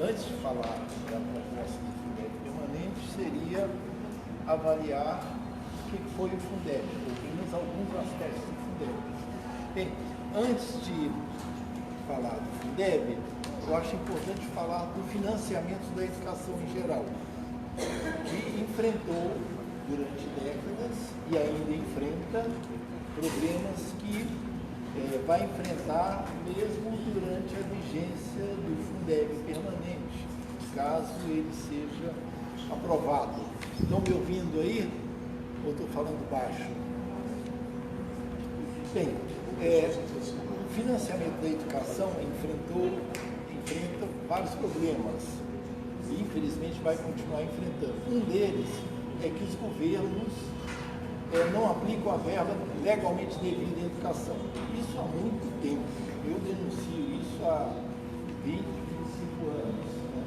antes de falar da proposta do Fundeb permanente, seria avaliar o que foi o Fundeb, ou pelo menos alguns aspectos do Fundeb. Bem, antes de falar do Fundeb, eu acho importante falar do financiamento da educação em geral, que enfrentou durante décadas e ainda enfrenta problemas que vai enfrentar mesmo durante a vigência do Fundeb permanente, caso ele seja aprovado. Estão me ouvindo aí? Ou estou falando baixo? Bem, o financiamento da educação enfrenta vários problemas e infelizmente vai continuar enfrentando. Um deles é que os governos não aplicam a verba legalmente devida à educação. Isso há muito tempo. Eu denuncio isso há 20, 25 anos. Né?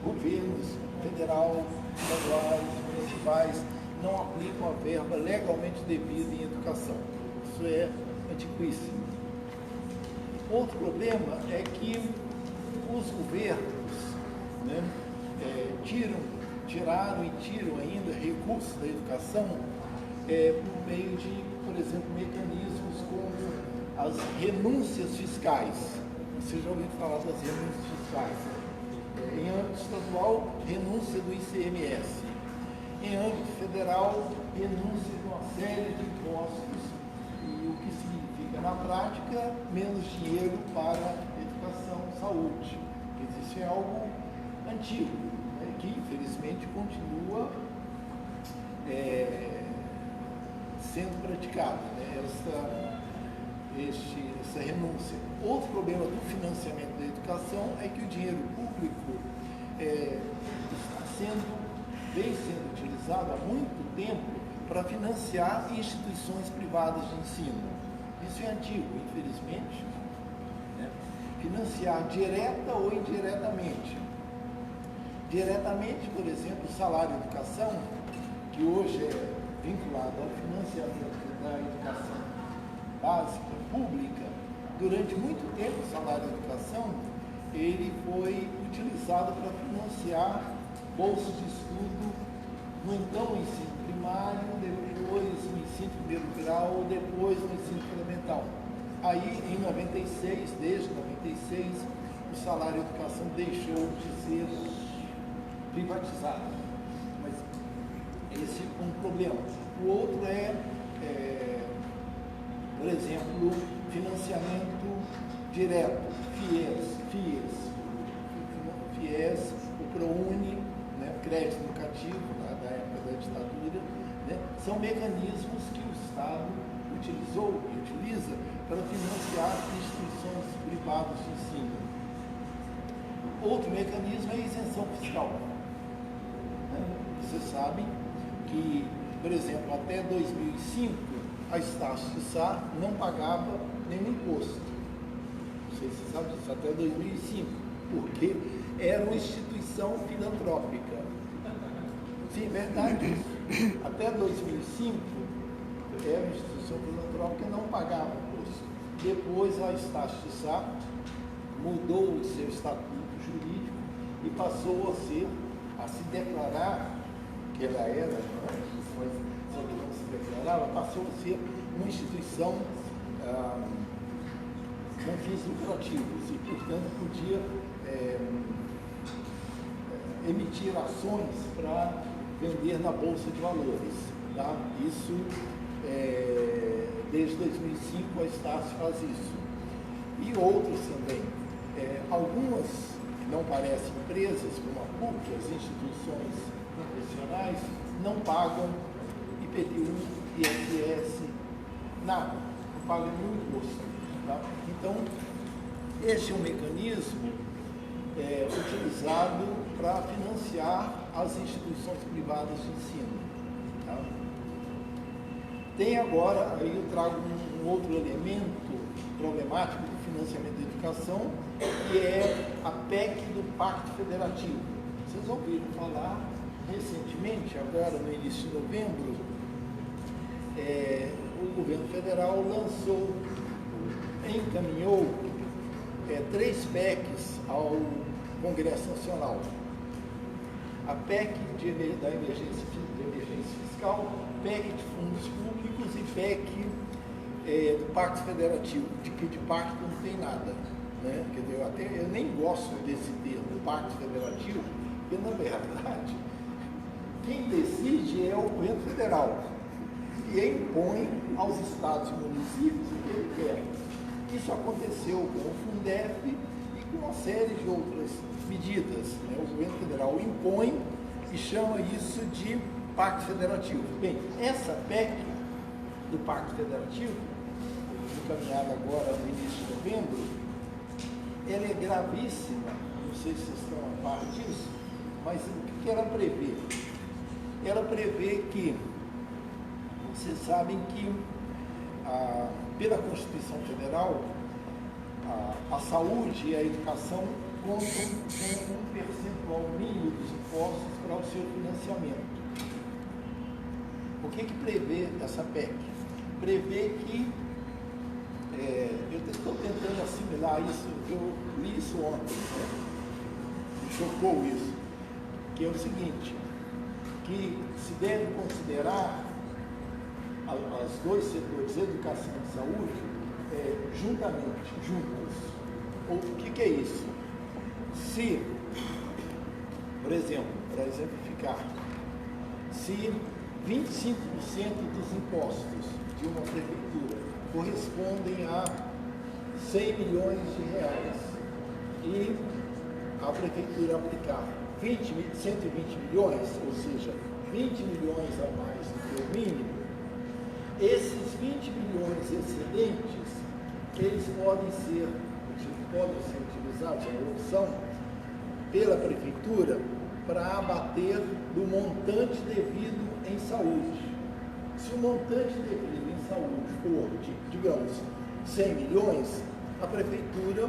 Governos federal, estaduais, municipais não aplicam a verba legalmente devida em educação. Isso é antiquíssimo. Outro problema é que os governos, né, tiraram e tiram ainda recursos da educação por meio de, por exemplo, mecanismos como as renúncias fiscais. Você já ouviu falar das renúncias fiscais? Em âmbito estadual, renúncia do ICMS. Em âmbito federal, renúncia de uma série de impostos, e o que significa, na prática, menos dinheiro para educação, saúde. Isso é algo antigo, né, que infelizmente continua sendo praticado, né, essa renúncia. Outro problema do financiamento da educação é que o dinheiro público vem sendo utilizado há muito tempo para financiar instituições privadas de ensino. Isso é antigo, infelizmente. Né? Financiar direta ou indiretamente. Diretamente, por exemplo, o salário de educação, que hoje é vinculado ao financiamento da educação básica, pública, durante muito tempo o salário de educação ele foi utilizado para financiar bolsas de estudo no então ensino primário, depois no ensino primeiro grau, depois no ensino fundamental. Aí, em 96, desde 96, o salário de educação deixou de ser privatizado. Mas esse é um problema. O outro por exemplo, financiamento direto, FIES, o ProUni, né, crédito educativo da época da ditadura, né, são mecanismos que o Estado utilizou e utiliza para financiar instituições privadas de ensino. Outro mecanismo é a isenção fiscal. Né? Vocês sabem que, por exemplo, até 2005, a Estácio de Sá não pagava nenhum imposto. Não sei se você sabe disso, até 2005, porque era uma instituição filantrópica. Sim, verdade. Até 2005, era uma instituição filantrópica e não pagava imposto. Depois, a Estácio de Sá mudou o seu estatuto jurídico e passou a se declarar que ela era, só que não se declarava, passou a ser uma instituição com fins lucrativos e, portanto, podia emitir ações para vender na Bolsa de Valores. Tá? Isso, desde 2005, a Estácio faz isso. E outras também. Algumas que não parecem empresas, como a PUC, as instituições profissionais, não pagam IPTU, ISS, nada, não pagam nenhum imposto. Tá? Então, esse é um mecanismo utilizado para financiar as instituições privadas de ensino. Tá? Tem agora, aí eu trago um outro elemento problemático do financiamento da educação, que é a PEC do Pacto Federativo. Vocês ouviram falar recentemente, agora no início de novembro, o governo federal encaminhou 3 PECs ao Congresso Nacional. A PEC da emergência fiscal, PEC de fundos públicos e PEC do Pacto Federativo, de que de pacto não tem nada. Né? Quer dizer, eu nem gosto desse termo, Pacto Federativo, porque, na verdade, quem decide é o governo federal, e impõe aos estados e municípios o que ele quer. Isso aconteceu com o Fundef e com uma série de outras medidas. Né? O governo federal impõe e chama isso de Pacto Federativo. Bem, essa PEC do Pacto Federativo, encaminhada agora no início de novembro, ela é gravíssima, não sei se vocês estão a par disso, mas o que ela prevê? Ela prevê que, vocês sabem que, pela Constituição Federal, a saúde e a educação contam com um percentual mínimo dos impostos para o seu financiamento. O que prevê essa PEC? Prevê que, eu estou tentando assimilar isso, eu li isso ontem, né? Me chocou isso, que é o seguinte, que se deve considerar os dois setores, educação e saúde, juntos. O que é isso? Se, por exemplo, para exemplificar, se 25% dos impostos de uma prefeitura correspondem a 100 milhões de reais e a prefeitura aplicar 120 milhões, ou seja, 20 milhões a mais do que o mínimo, esses 20 milhões excedentes, eles podem ser utilizados, a opção, pela prefeitura para abater do montante devido em saúde. Se o montante devido em saúde for, digamos, 100 milhões, a prefeitura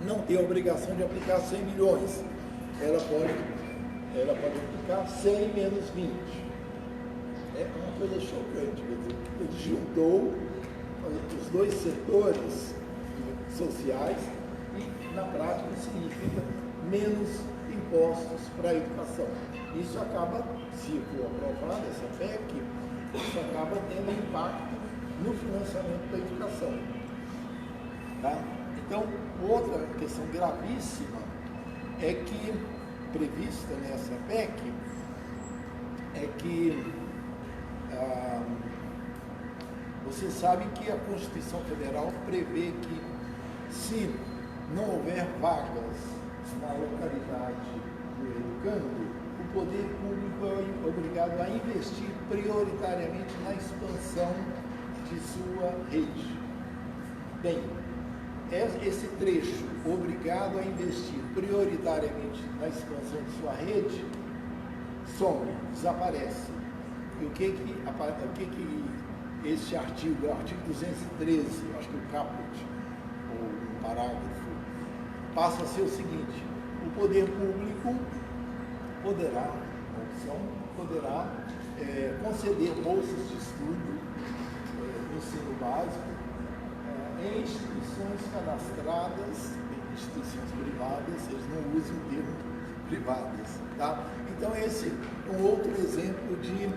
não tem a obrigação de aplicar 100 milhões. Ela pode aplicar 100 menos 20. É uma coisa chocante, quer dizer, ele juntou os dois setores sociais e, na prática, significa menos impostos para a educação. Isso acaba, se for aprovada essa PEC, isso acaba tendo impacto no financiamento da educação. Tá? Então, outra questão gravíssima é que, prevista nessa PEC, é que vocês sabem que a Constituição Federal prevê que, se não houver vagas na localidade do educando, o poder público é obrigado a investir prioritariamente na expansão de sua rede. Bem, esse trecho, obrigado a investir prioritariamente na expansão de sua rede, some, desaparece. E o que este artigo, o artigo 213, acho que o caput, ou um parágrafo, passa a ser o seguinte: o poder público poderá, a opção poderá conceder bolsas de estudo, ensino básico, em instituições cadastradas, em instituições privadas, eles não usam o termo privadas, tá? Então esse é um outro exemplo de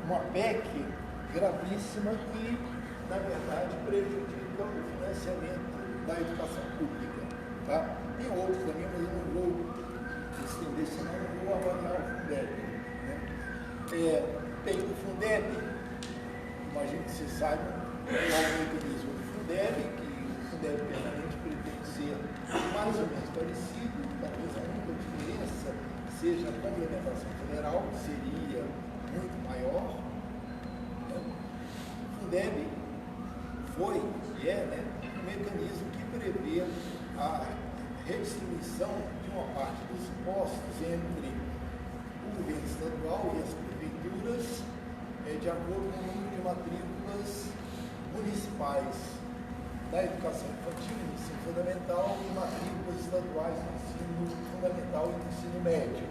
uma PEC gravíssima que, na verdade, prejudica o financiamento da educação pública, tá? Tem outros também, mas eu não vou estender, senão eu não vou avaliar o Fundeb, né? Tem o Fundeb, imagino que vocês saibam qual é o mecanismo do Fundeb, que o Fundeb permanente pretende ser mais ou menos parecido, talvez a única diferença seja a complementação federal, que seria muito maior. O Fundeb foi e é, né, um mecanismo que prevê a redistribuição de uma parte dos impostos entre o governo estadual e as prefeituras de acordo com o número de matrículas municipais da educação infantil e ensino fundamental e matrículas estaduais no ensino fundamental e no ensino médio.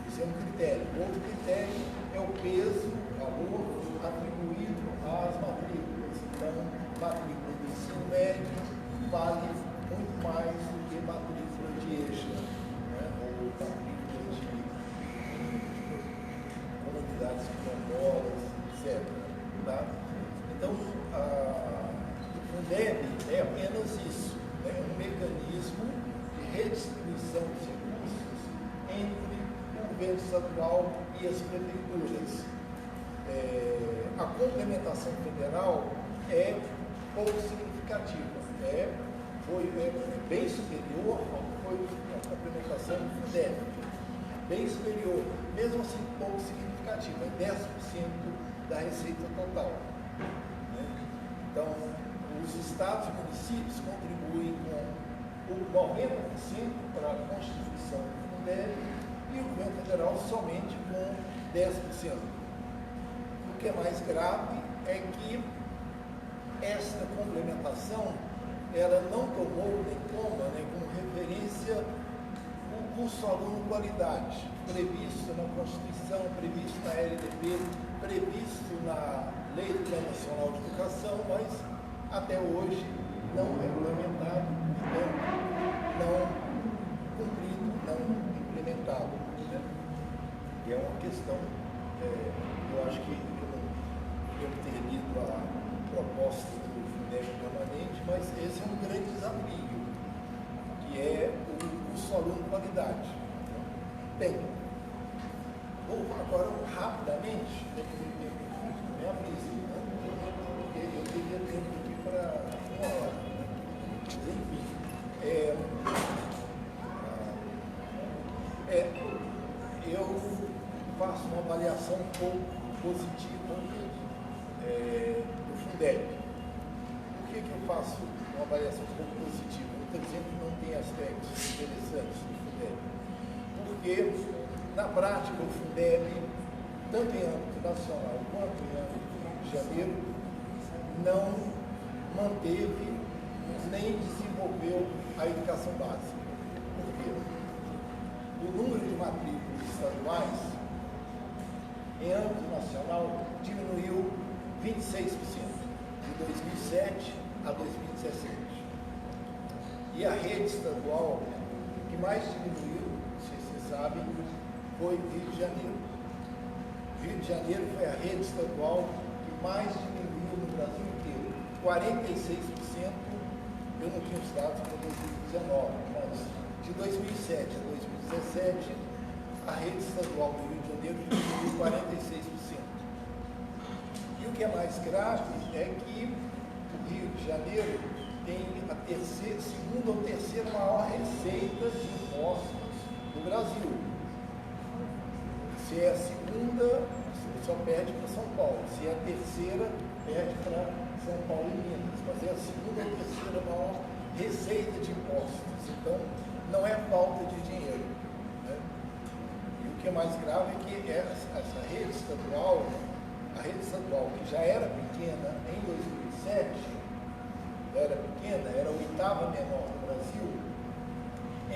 Esse é um critério. O outro critério é o peso, o valor atribuído às matrículas. Então, matrícula do ensino médio vale muito mais do que matrícula de EJA. distribuição dos recursos entre o governo estadual e as prefeituras. A complementação federal é pouco significativa, foi bem superior ao que foi a complementação do Fundeb, bem superior, mesmo assim pouco significativa, é 10% da receita total. Né? Então, os estados e municípios contribuem com 90% para a constituição do Fundeb e o governo federal somente com 10%. O que é mais grave é que esta complementação ela não tomou nem toma como referência o curso aluno qualidade, previsto na Constituição, previsto na LDB, previsto na Lei do Plano Nacional de Educação, mas até hoje não regulamentado, não cumprido, não implementado. Né? E é uma questão, eu acho que eu não devo ter lido a proposta do Fundeb permanente, mas esse é um grande desafio, que é o curso aluno qualidade. Bem, vou agora rapidamente, me avise, porque eu teria tempo aqui para uma hora. Mas enfim, eu faço uma avaliação um pouco positiva do Fundeb. Por que eu faço uma avaliação um pouco positiva? Eu estou dizendo que não tem aspectos interessantes do Fundeb. Porque, na prática, o Fundeb, tanto em âmbito nacional quanto em âmbito do Rio de Janeiro, não manteve nem desenvolveu a educação básica. Por quê? O número de matrículas estaduais em âmbito nacional diminuiu 26% de 2007 a 2017. E a rede estadual que mais diminuiu, não sei se vocês sabem, foi Rio de Janeiro. Rio de Janeiro foi a rede estadual que mais diminuiu no Brasil inteiro. 46%, eu não tinha os dados para 2019, mas de 2007 a 2017, a rede estadual do Rio de Janeiro diminuiu 46%. E o que é mais grave é que o Rio de Janeiro tem a segunda ou terceira maior receita de impostos do Brasil. Se é a segunda, só perde para São Paulo. Se é a terceira, perde para São Paulo e Minas. Mas é a segunda ou terceira maior receita de impostos. Então, não é falta de dinheiro. Né? E o que é mais grave é que essa rede estadual, a rede estadual que já era pequena em 2007, era pequena, era a oitava menor do Brasil,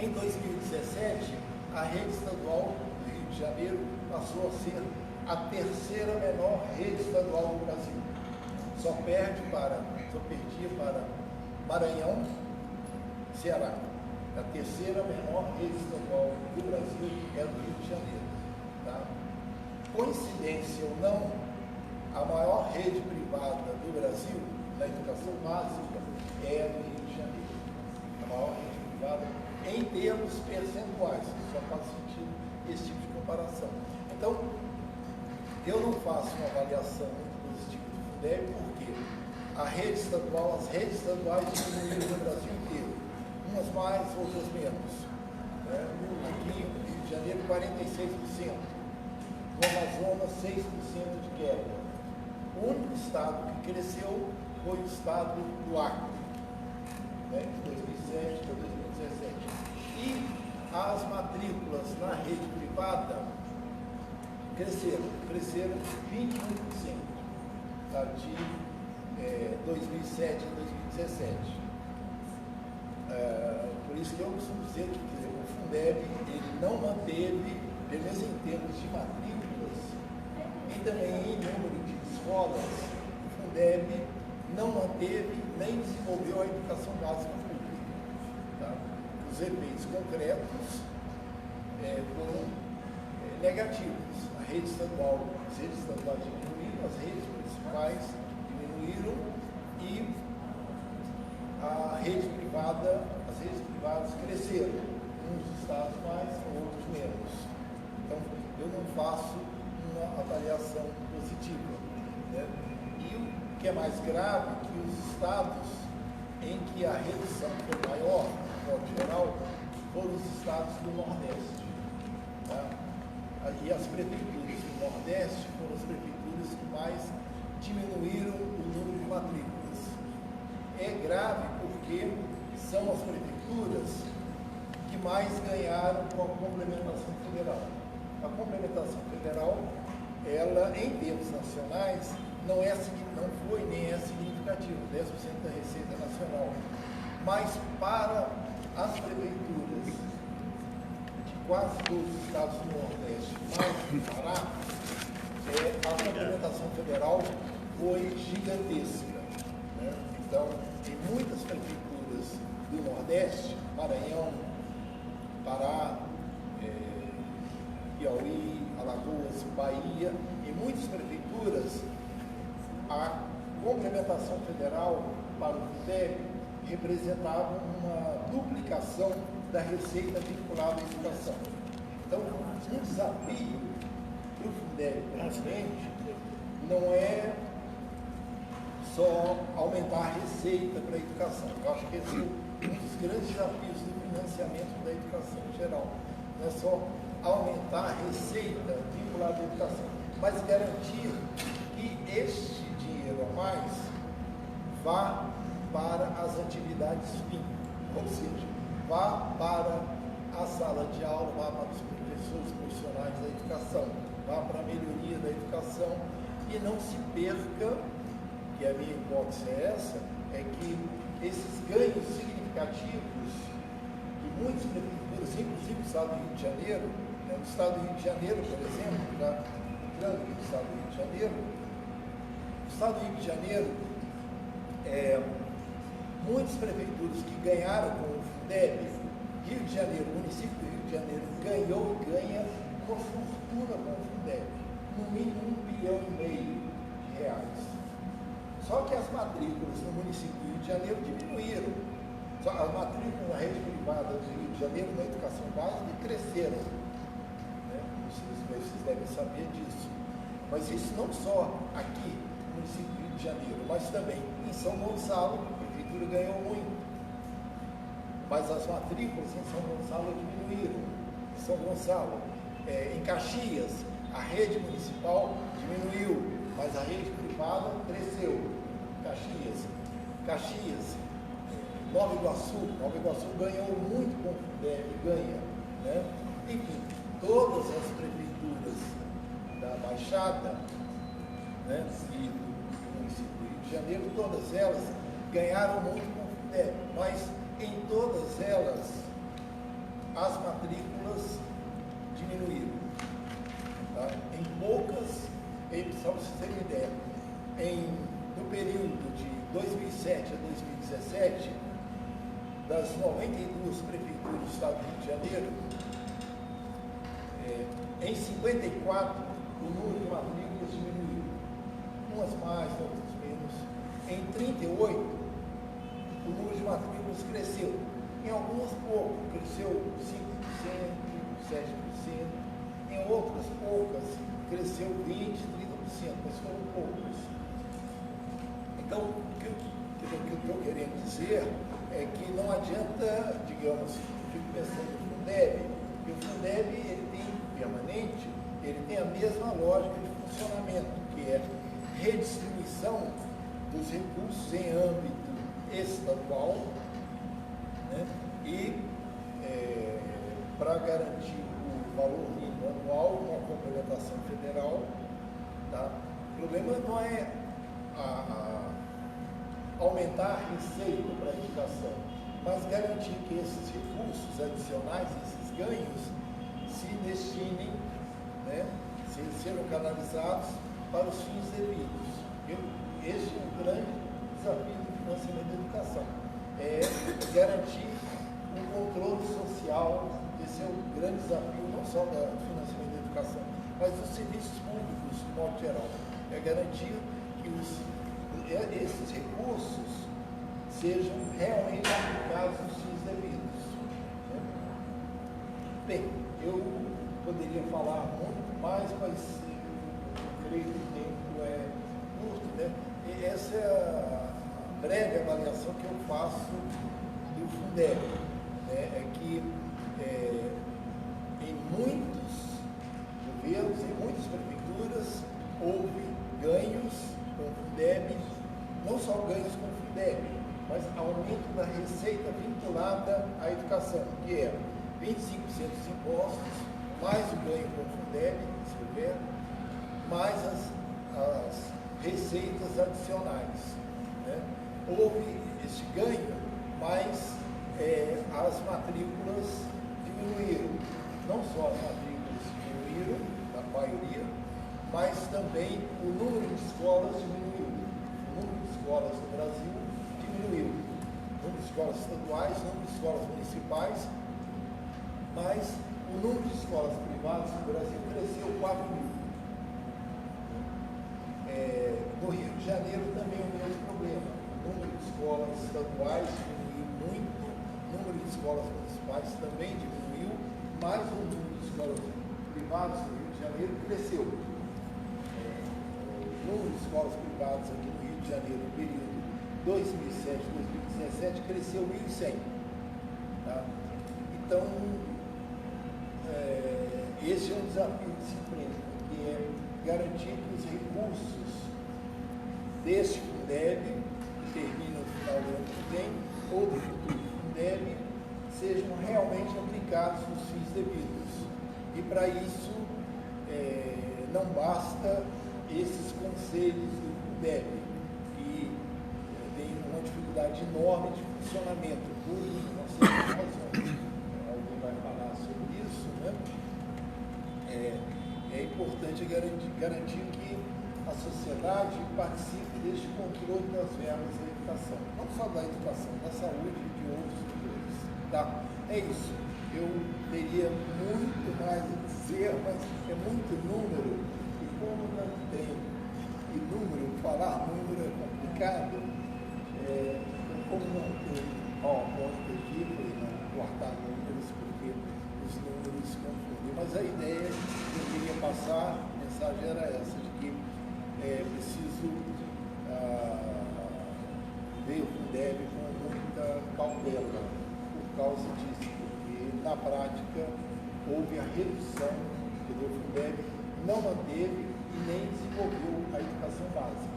em 2017, a rede estadual do Rio de Janeiro passou a ser a terceira menor rede estadual do Brasil. Só perdia para Maranhão, Ceará. A terceira menor rede estadual do Brasil é do Rio de Janeiro. Tá? Coincidência ou não, a maior rede privada do Brasil, na educação básica, é do Rio de Janeiro. A maior rede privada em termos percentuais, só faz sentido esse tipo de comparação. Então, eu não faço uma avaliação muito positiva do Fundeb, porque as redes estaduais diminuíram no Brasil inteiro, umas mais, outras menos. Aqui no Rio de Janeiro, 46%, no Amazonas, 6% de queda. O único estado que cresceu foi o estado do Acre, de 2007 para 2017. E as matrículas na rede privada cresceram 21%, tá? De 2007 a 2017. Por isso que eu costumo dizer que o Fundeb ele não manteve, pelo menos em termos de matrículas, e também em número de escolas, o Fundeb não manteve nem desenvolveu a educação básica pública. Tá? Os efeitos concretos foram negativos. As redes estaduais diminuíram, as redes municipais diminuíram e as redes privadas cresceram. uns estados mais, outros menos. Então, eu não faço uma avaliação positiva, né? E o que é mais grave é que os estados em que a redução foi maior, de modo geral, foram os estados do Nordeste. Tá? E as prefeituras do Nordeste foram as prefeituras que mais diminuíram o número de matrículas. É grave porque são as prefeituras que mais ganharam com a complementação federal. A complementação federal, ela, em termos nacionais, não foi nem é significativa, 10% da Receita Nacional. Mas para as prefeituras de quase todos os estados do Nordeste, mais do Pará, a complementação federal foi gigantesca, né? Então, em muitas prefeituras do Nordeste, Maranhão, Pará, Piauí, Alagoas, Bahia, em muitas prefeituras, a complementação federal para o Fundeb representava uma duplicação da receita vinculada à educação. Então, um desafio para o Fundeb, principalmente, não é só aumentar a receita para a educação. Eu acho que esse é um dos grandes desafios do financiamento da educação em geral. Não é só aumentar a receita vinculada à educação, mas garantir que este dinheiro a mais vá para as atividades fim, ou seja, vá para a sala de aula, vá para os professores profissionais da educação, vá para a melhoria da educação e não se perca, que a minha hipótese é essa, é que esses ganhos significativos que muitas prefeituras, inclusive o Estado do Rio de Janeiro, no Estado do Rio de Janeiro, por exemplo, já entrando no Estado do Rio de Janeiro, o Estado do Rio de Janeiro, muitas prefeituras que ganharam com o Fundeb, Rio de Janeiro, o município do Rio de Janeiro ganhou e ganha uma fortuna com o Fundeb, no mínimo R$1,5 bilhão de reais. Só que as matrículas no município do Rio de Janeiro diminuíram. As matrículas na rede privada do Rio de Janeiro, na educação básica, cresceram. Né? Vocês devem saber disso. Mas isso não só aqui, no município do Rio de Janeiro, mas também em São Gonçalo, a prefeitura ganhou muito. Mas as matrículas em São Gonçalo diminuíram. Em São Gonçalo, em Caxias, a rede municipal diminuiu, mas a rede privada cresceu. Caxias, Nova Iguaçu ganhou muito com o Fundeb, ganha, né? Enfim, todas as prefeituras da Baixada, né, e do município do Rio de Janeiro, todas elas ganharam muito com o Fundeb, mas em todas elas as matrículas diminuíram. Tá? Em poucas, só para vocês terem uma ideia, no período de 2007 a 2017, das 92 prefeituras do Estado do Rio de Janeiro, em 54 o número de matrículas diminuiu, umas mais, outras menos. Em 38, o número de matrículas cresceu, em algumas pouco, cresceu 5%, 7%, em outras poucas, cresceu 20%, 30%, mas foram poucas. Então, o que eu estou querendo dizer é que não adianta, digamos, eu fico pensando no Fundeb, e o Fundeb ele tem permanente, ele tem a mesma lógica de funcionamento, que é redistribuição dos recursos em âmbito estadual, né, e para garantir o valor mínimo anual com a complementação federal. Tá? O problema não é aumentar a receita para a educação, mas garantir que esses recursos adicionais, esses ganhos, se destinem, né, sejam canalizados para os fins devidos. Esse é o grande desafio do financiamento da educação, é garantir um controle social. Esse é o grande desafio, não só do financiamento da educação, mas dos serviços públicos, de modo geral. É garantir que esses recursos sejam realmente aplicados nos fins devidos. Né? Bem, eu poderia falar muito mais, mas eu creio que o tempo é curto, né? E essa é a breve avaliação que eu faço do Fundeb, né? É que em muitos governos, em muitas prefeituras, houve ganhos com o Fundeb, não só ganhos com o Fundeb, mas aumento da receita vinculada à educação, que é 25% dos impostos, mais o ganho com o Fundeb, se houver, mais as receitas adicionais, né? Houve esse ganho, mas as matrículas diminuíram. Não só as matrículas diminuíram, na maioria, mas também o número de escolas diminuiu. O número de escolas no Brasil diminuiu. O número de escolas estaduais, o número de escolas municipais, mas o número de escolas privadas no Brasil cresceu 4.000. No Rio de Janeiro também é o mesmo problema. O número de escolas estaduais diminuiu muito, o número de escolas municipais também diminuiu, mas o número de escolas privadas no Rio de Janeiro cresceu. O número de escolas privadas aqui no Rio de Janeiro no período 2007-2017 cresceu 1.100. Tá? Então, esse é um desafio que se enfrenta, que é garantir que os recursos deste Fundeb, que termina no final do ano que vem, ou do futuro Fundeb, sejam realmente aplicados nos fins devidos. E para isso, não basta esses conselhos do Fundeb, que têm uma dificuldade enorme de funcionamento, por não sei por razões. Alguém vai falar sobre isso, né? É importante garantir que a sociedade participe deste controle das verbas da educação, não só da educação, da saúde e de outros setores. Tá? É isso. Eu teria muito mais a dizer, mas é muito número, e como não tem número, falar número é complicado, como não tem PowerPoint aqui, para não cortar números, porque os números se confundem. Mas a ideia que eu queria passar, a mensagem era essa, de que é preciso ver o Fundeb com muita cautela por causa disso, porque na prática houve a redução, o Fundeb não manteve e nem desenvolveu a educação básica.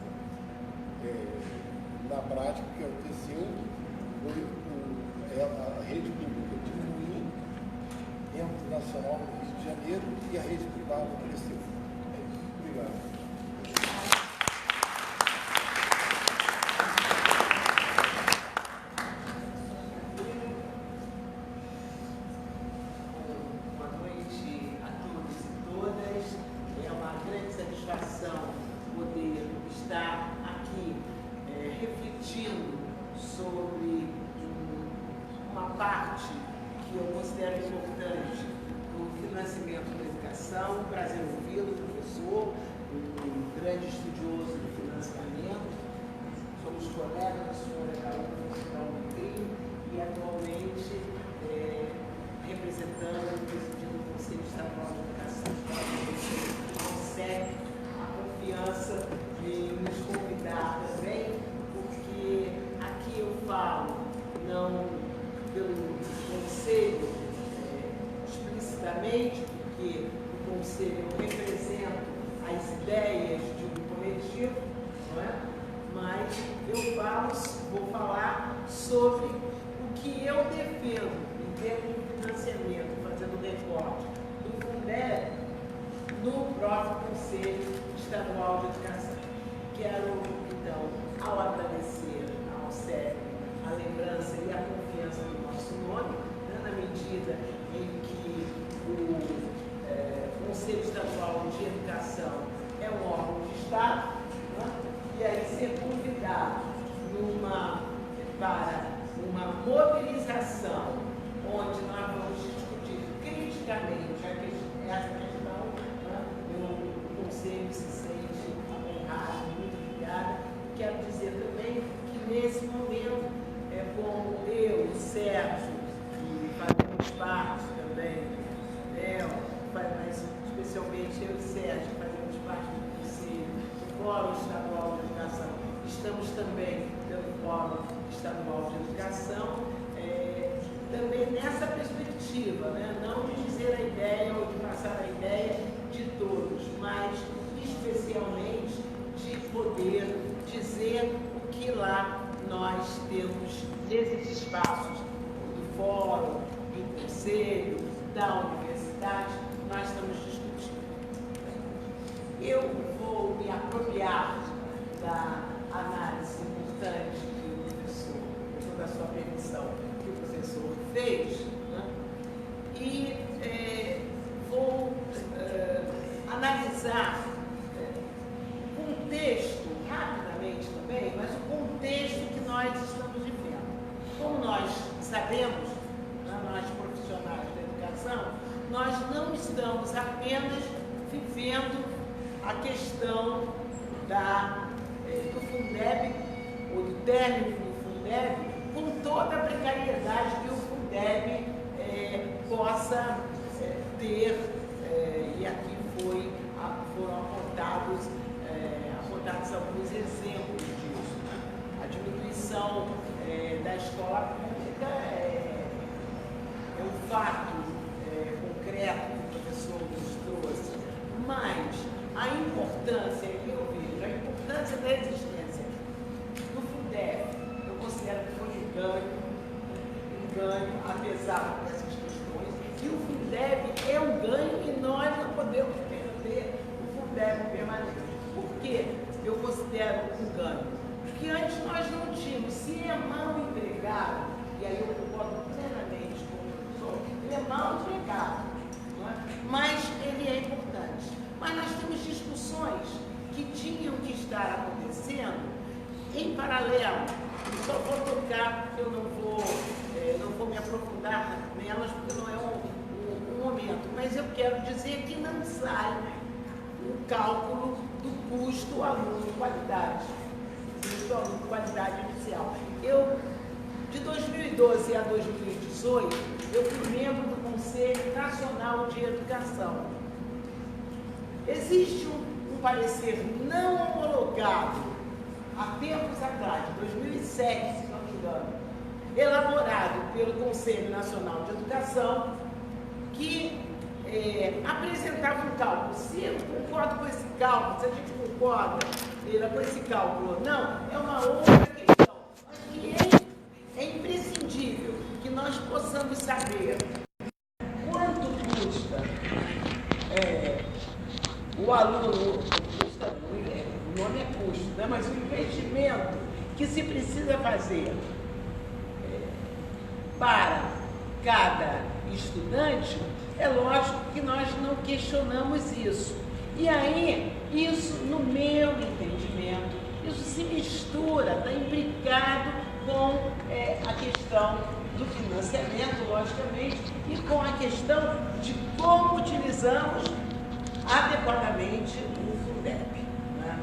Na prática, o que aconteceu foi a rede pública diminuiu, Ênfase Nacional no Rio de Janeiro, e a rede privada cresceu. Obrigado. Prazer ouvi-lo, professor, um grande estudioso de financiamento. Somos colegas da senhora Carolina Cidral Monteiro e atualmente representando e presidindo o Conselho Estadual de Educação. Você consegue a confiança de nos convidar também, porque aqui eu falo, não pelo Conselho explicitamente, porque o Conselho representa as ideias de um coletivo, não é? Mas eu vou falar sobre o que eu defendo em termos de financiamento, fazendo recorte do Fundeb no próprio Conselho Estadual de Educação. Quero, então, ao agradecer ao SEB a lembrança e a confiança do nosso nome, né, na medida em que o Conselho Estadual de Educação é um órgão de Estado, né? E aí ser convidado para uma mobilização onde nós vamos discutir criticamente essa questão, né? O Conselho se sente honrado, muito obrigada. Quero dizer também que nesse momento, como eu e Sérgio, que fazemos parte também da universidade, nós estamos discutindo. Eu vou me apropriar da análise importante que o professor, com toda a sua permissão, que o professor fez, né? E vou analisar o contexto, rapidamente também, mas o contexto que nós estamos vivendo. Como nós sabemos, nós profissionais da educação, nós não estamos apenas vivendo a questão do Fundeb, ou do término do Fundeb, com toda a precariedade que o Fundeb possa ter, e aqui foram apontados alguns exemplos disso. A diminuição da escola pública é um fato concreto que o professor nos trouxe, mas a importância que eu vejo, a importância da existência do Fundeb, eu considero que foi um ganho, apesar dessas questões, e o Fundeb é um ganho e nós não podemos perder o Fundeb permanente. Por quê? Eu considero um ganho? Porque antes nós não tínhamos, se é mal empregado, e aí eu concordo plenamente com o professor, ele é mal empregado, não é? Mas ele é importante. Mas nós temos discussões que tinham que estar acontecendo em paralelo. Só vou tocar, porque eu não vou me aprofundar nelas, porque não é um momento. Mas eu quero dizer que não sai o cálculo do custo aluno-qualidade. Custo aluno-qualidade inicial. De 2012 a 2018, eu fui membro do Conselho Nacional de Educação. Existe um parecer não homologado, há tempos atrás, 2007, se não me engano, elaborado pelo Conselho Nacional de Educação, que apresentava um cálculo. Se eu concordo com esse cálculo, se a gente concorda com esse cálculo ou não, é uma outra questão. Mas que é imprescindível que nós possamos saber quanto custa o aluno, o nome é custo, né? Mas o investimento que se precisa fazer para cada estudante, é lógico que nós não questionamos isso. E aí, isso, no meu entendimento, isso se mistura, está imbricado com a questão do financiamento, logicamente, e com a questão de como utilizamos adequadamente o Fundeb. Né?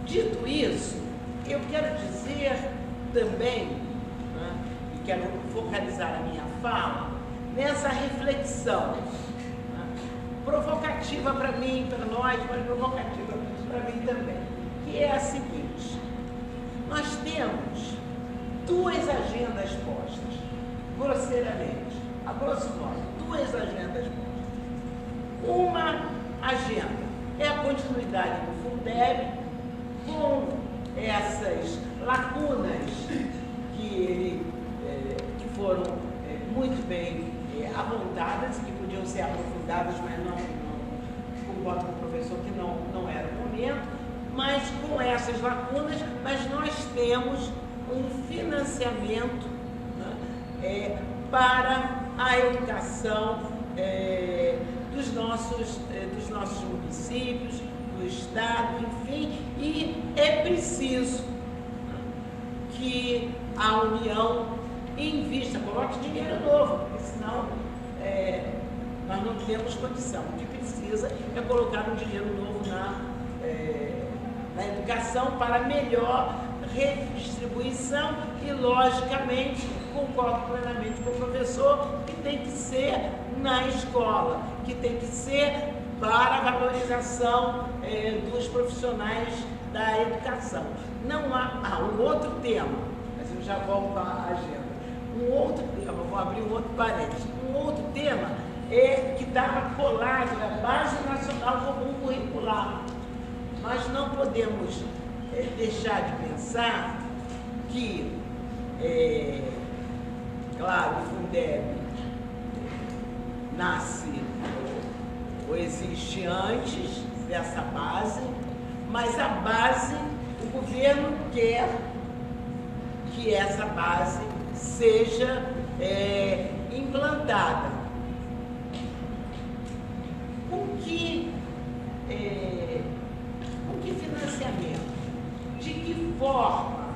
Dito isso, eu quero dizer também, né, e quero focalizar a minha fala nessa reflexão, né, provocativa para mim, para nós, mas provocativa para mim também, que é a seguinte: nós temos duas agendas postas, grosseiramente, a grosso modo, duas agendas postas. Uma agenda é a continuidade do Fundeb, com essas lacunas que foram muito bem apontadas e que podiam ser aprofundadas, mas não concordo com o professor que não era o momento, mas com essas lacunas, mas nós temos um financiamento, né, para a educação dos nossos municípios, do Estado, enfim, e é preciso que a União invista, coloque dinheiro novo, porque senão nós não temos condição. O que precisa é colocar um dinheiro novo na educação para melhor redistribuição e, logicamente, concordo plenamente com o professor, que tem que ser na escola, que tem que ser para a valorização dos profissionais da educação. Não há um outro tema, mas eu já volto à agenda. Um outro tema, vou abrir um outro parênteses. Um outro tema que estava colado na Base Nacional Comum Curricular. Nós não podemos deixar de pensar que claro, o Fundeb nasce ou existe antes dessa base, mas a base, o governo quer que essa base seja implantada. Com que financiamento? De que forma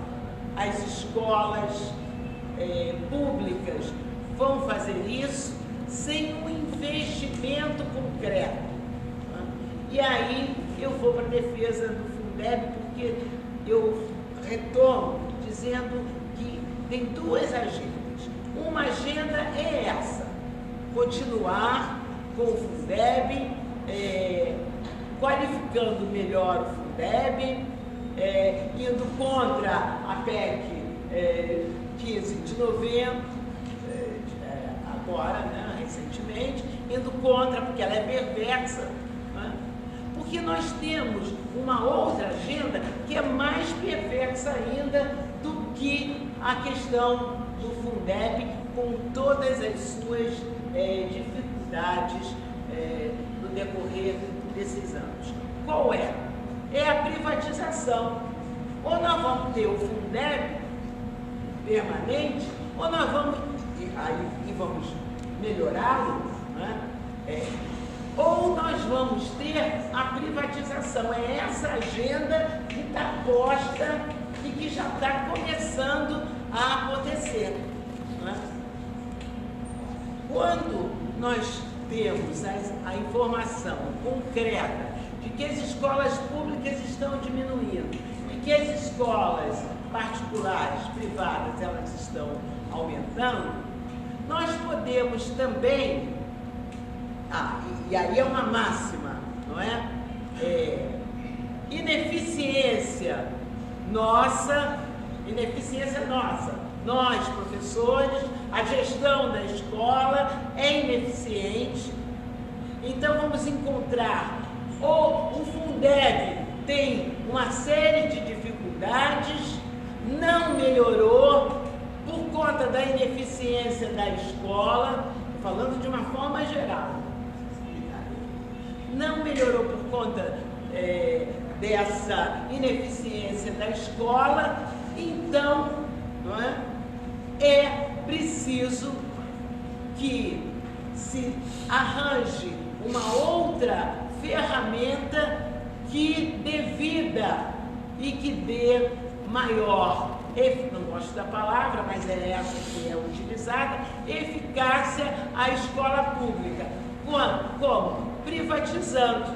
as escolas públicas vão fazer isso sem um investimento concreto? E aí eu vou para a defesa do Fundeb, porque eu retomo dizendo que tem duas agendas. Uma agenda é essa, continuar com o Fundeb, qualificando melhor o Fundeb, indo contra a PEC 15 de novembro, agora, né, recentemente, indo contra, porque ela é perversa, né? Porque nós temos uma outra agenda que é mais perversa ainda do que a questão do Fundeb, com todas as suas dificuldades no decorrer desses anos. Qual é? É a privatização. Ou nós vamos ter o Fundeb permanente, ou nós vamos, e vamos melhorá-lo, né? Ou nós vamos ter a privatização. É essa agenda que está posta e que já está começando a acontecer, né? Quando nós temos a informação concreta de que as escolas públicas estão diminuindo e que as escolas particulares, privadas, elas estão aumentando, nós podemos também, e aí é uma máxima, não é? Ineficiência nossa, nós, professores, a gestão da escola é ineficiente, então vamos encontrar, ou o Fundeb tem uma série de dificuldades, não melhorou por conta da ineficiência da escola, falando de uma forma geral, não melhorou por conta dessa ineficiência da escola, então, não é preciso que se arranje uma outra ferramenta que dê vida e que dê maior, não gosto da palavra, mas é essa que é utilizada, eficácia à escola pública. Como? Privatizando.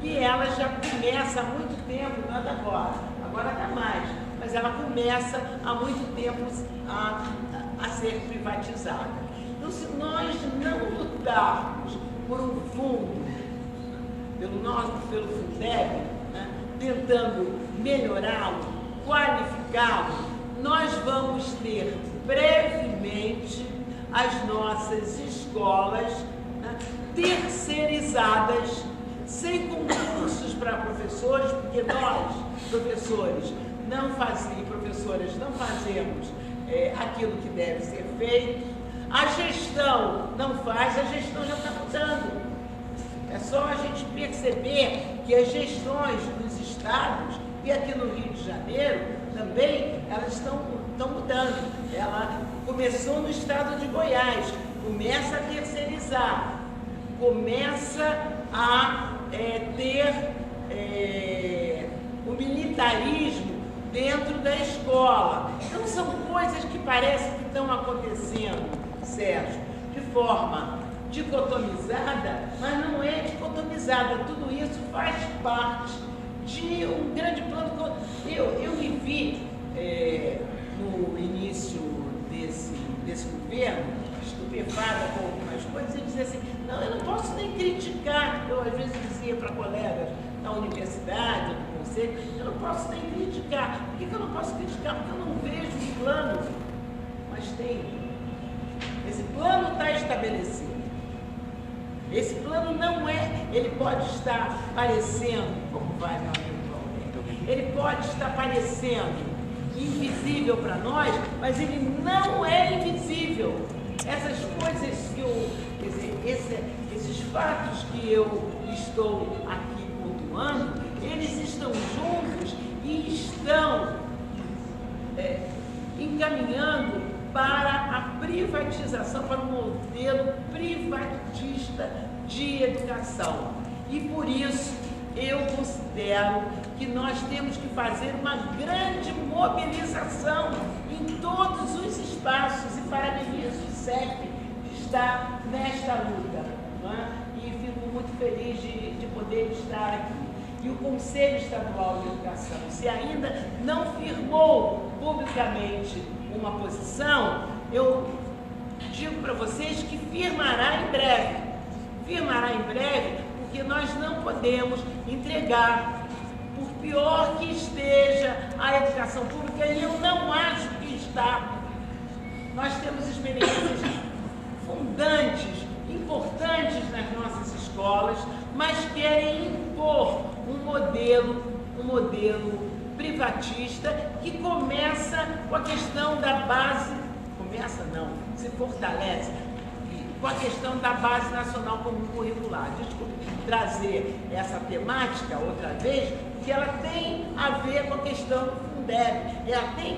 E ela já começa há muito tempo, não é da agora está mais, mas ela começa há muito tempo a ser privatizada. Então, se nós não lutarmos por um fundo, pelo Fundeb, né, tentando melhorá-lo, qualificá-lo, nós vamos ter brevemente as nossas escolas, né, terceirizadas, sem concursos para professores, porque nós, professores, professoras, não fazemos aquilo que deve ser feito. A gestão não faz, a gestão já está mudando. É só a gente perceber que as gestões dos estados, e aqui no Rio de Janeiro também, elas estão mudando. Ela começou no estado de Goiás, começa a terceirizar, começa a ter o militarismo dentro da escola. Então são coisas que parecem que estão acontecendo, Sérgio, de forma dicotomizada, mas não é dicotomizada. Tudo isso faz parte de um grande plano. Eu me vi no início desse governo, estupefada com algumas coisas, e dizer assim, não, eu não posso nem criticar. Eu às vezes dizia para colegas da universidade, do conselho, eu não posso nem criticar. Por que eu não posso criticar? Porque eu não vejo um plano. Mas tem. Esse plano está estabelecido. Esse plano não é, ele pode estar parecendo, como vai meu amigo Paulo, ele pode estar parecendo invisível para nós, mas ele não é invisível. Essas coisas que eu, quer dizer, esses fatos que eu estou aqui pontuando, eles estão juntos e estão encaminhando para a privatização, para um modelo privatista de educação. E por isso eu considero que nós temos que fazer uma grande mobilização em todos os espaços, e parabenizo o CEP que está nesta luta, não é? E fico muito feliz de poder estar aqui. E o Conselho Estadual de Educação, se ainda não firmou publicamente uma posição, eu digo para vocês que firmará em breve. Firmará em breve, porque nós não podemos entregar, por pior que esteja a educação pública, e eu não acho que está. Nós temos experiências fundantes, importantes nas nossas escolas, mas querem impor um modelo privatista que começa com a questão da base, se fortalece com a questão da Base Nacional Comum Curricular. Desculpe trazer essa temática outra vez, porque ela tem a ver com a questão do Fundeb, ela tem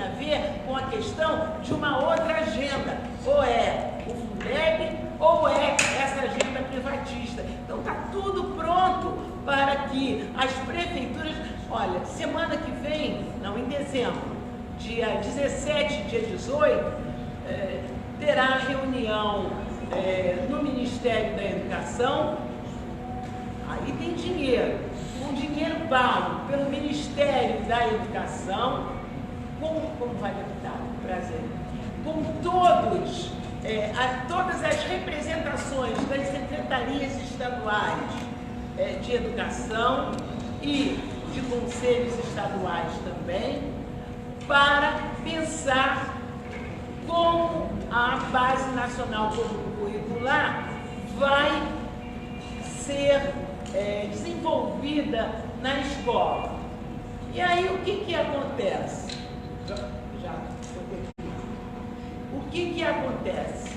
a ver com a questão de uma outra agenda, ou é o Fundeb ou é essa agenda privatista. Então está tudo pronto para que as prefeituras, olha, semana que vem, não, em dezembro, dia 17 e dia 18, terá reunião no Ministério da Educação. Aí tem dinheiro, um dinheiro pago pelo Ministério da Educação, como vai deputado, prazer, com todas as representações das secretarias estaduais de educação e de conselhos estaduais também, para pensar como a Base Nacional Comum Curricular vai ser desenvolvida na escola. E aí o que acontece? O que acontece?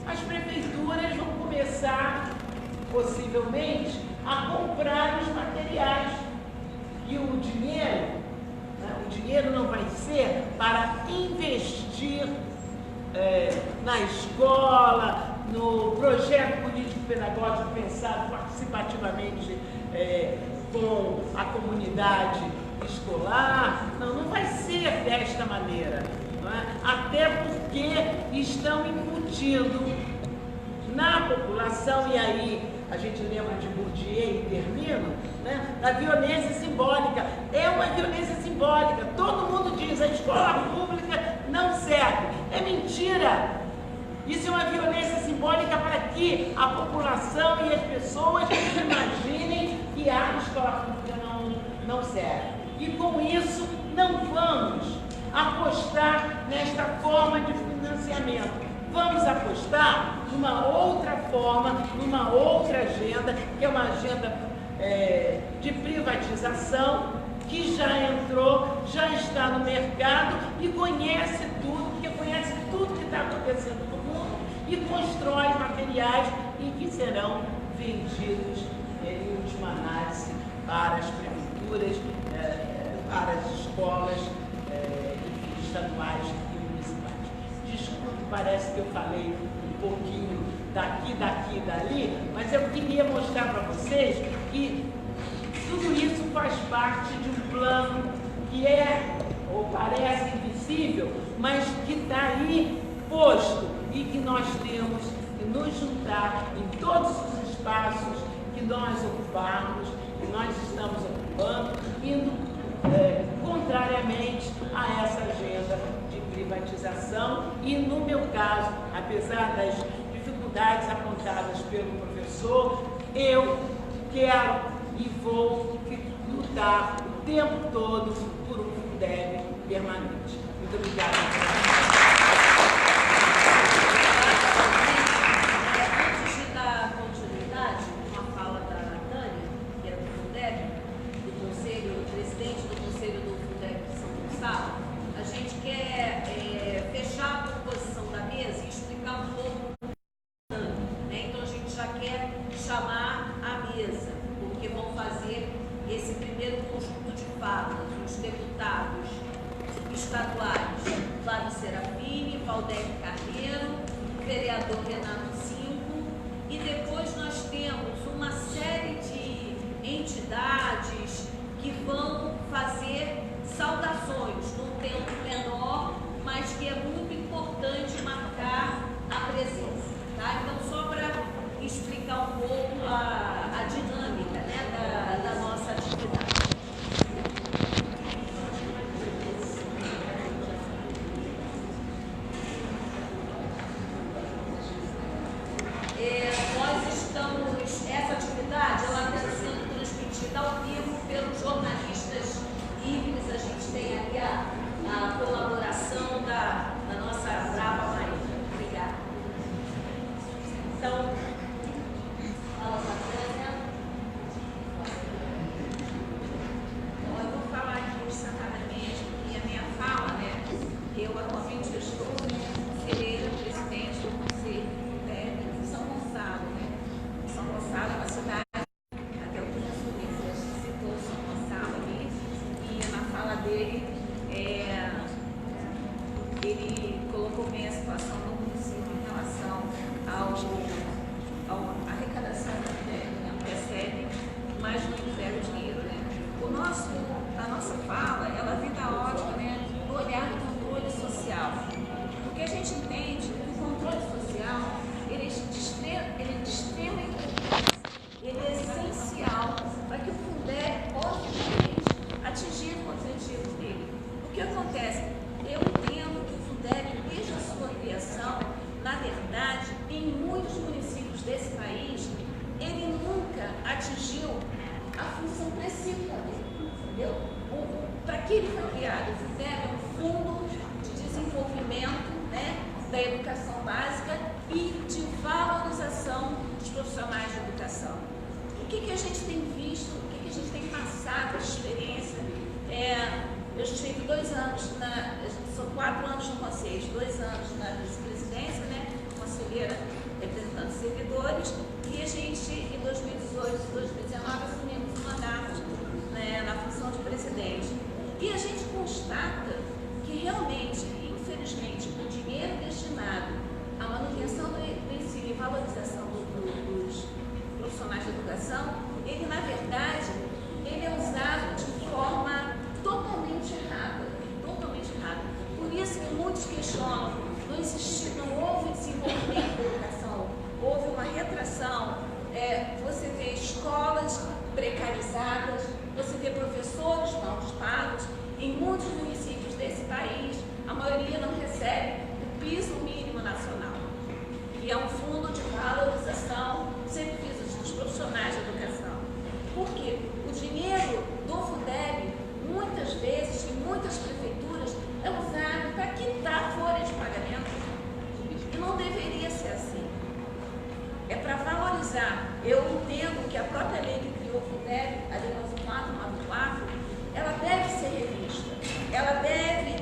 As prefeituras vão começar, possivelmente, a comprar os materiais. E o dinheiro não vai ser para investir na escola, no projeto político-pedagógico pensado participativamente com a comunidade escolar. Não vai ser desta maneira, não é? Até porque estão incutindo na população, e aí a gente lembra de Bourdieu e termino, né, da violência simbólica. É uma violência simbólica. Todo mundo diz a escola pública não serve. É mentira. Isso é uma violência simbólica para que a população e as pessoas imaginem que a escola pública não serve. E com isso não vamos apostar nesta forma de financiamento. Vamos apostar numa outra forma, numa outra agenda, que é uma agenda de privatização, que já entrou, já está no mercado e conhece tudo, porque conhece tudo que está acontecendo no mundo e constrói materiais e que serão vendidos, em última análise, para as prefeituras, para as escolas estaduais e municipais. Desculpe, parece que eu falei um pouquinho daqui e dali, mas eu queria mostrar para vocês que tudo isso faz parte de um plano que ou parece invisível, mas que está aí posto e que nós temos que nos juntar em todos os espaços que nós ocuparmos, que nós estamos ocupando, indo contrariamente a essa agenda de privatização. E no meu caso, apesar das dificuldades apontadas pelo professor, eu quero e vou lutar o tempo todo por um Fundeb permanente. Muito obrigada. Antes de dar continuidade, uma fala da Tânia, que é do Fundeb, do Conselho, presidente do Conselho estaduais, Flávio Serafini, Valdério Carneiro, vereador Renato Cinco, e depois nós temos uma série de entidades que vão fazer saudações num tempo menor, mas que é muito importante marcar a presença. Tá? Então, só para explicar um pouco a dinâmica, né, da nossa atividade. Essa atividade ela está sendo transmitida ao vivo pelos jornalistas livres. A gente tem aqui a colaboração da nossa brava Maria. Obrigada. Então, fala bacana. Bom, eu vou falar aqui destacadamente, porque a minha fala, né? Eu atualmente estou conselheira, presidente do Conselho de São Gonçalo, né? São Gonçalo é uma cidade, até o professor Nicolas citou São Gonçalo ali, e na fala dele, ele colocou bem a situação do município em relação à arrecadação, né, que recebe, mas não entrega o dinheiro, né? A nossa fala, ela vem da ótica, né, do olhar do controle social, porque a gente entende que o controle social, ele é de extrema importância, ele é essencial para que o Fundeb possa atingir o objetivo dele. O que acontece? Eu entendo que o Fundeb, desde a sua criação, na verdade, em muitos municípios desse país, ele nunca atingiu a função principal dele, entendeu? Para que ele foi criado? O Fundeb é um fundo de desenvolvimento, né, da educação básica e de valorização dos profissionais de educação. O que a gente tem visto, o que a gente tem passado de experiência? Eu estive 2 anos, são 4 anos no Conselho, 2 anos na vice-presidência, né, conselheira representando servidores, e a gente, em 2018 e 2019, assumimos o mandato, né, na função de presidente. E a gente constata que realmente, infelizmente, o dinheiro destinado à manutenção do ensino e valorização dos profissionais de educação, ele, na verdade, ele é usado de forma totalmente errada, totalmente errada. Por isso que muitos questionam, não houve desenvolvimento da educação, houve uma retração. Você vê escolas precarizadas, você vê professores mal pagos. Em muitos municípios desse país, a maioria não recebe o piso mínimo nacional, que é um fundo de valorização dos serviços dos profissionais de educação. Por quê? O dinheiro do Fundeb, muitas vezes, em muitas prefeituras, é usado para quitar folha de pagamento. E não deveria ser assim. É para valorizar. Eu entendo que a própria lei que criou o Fundeb, a Lei 9494, ela deve ser revista. Ela deve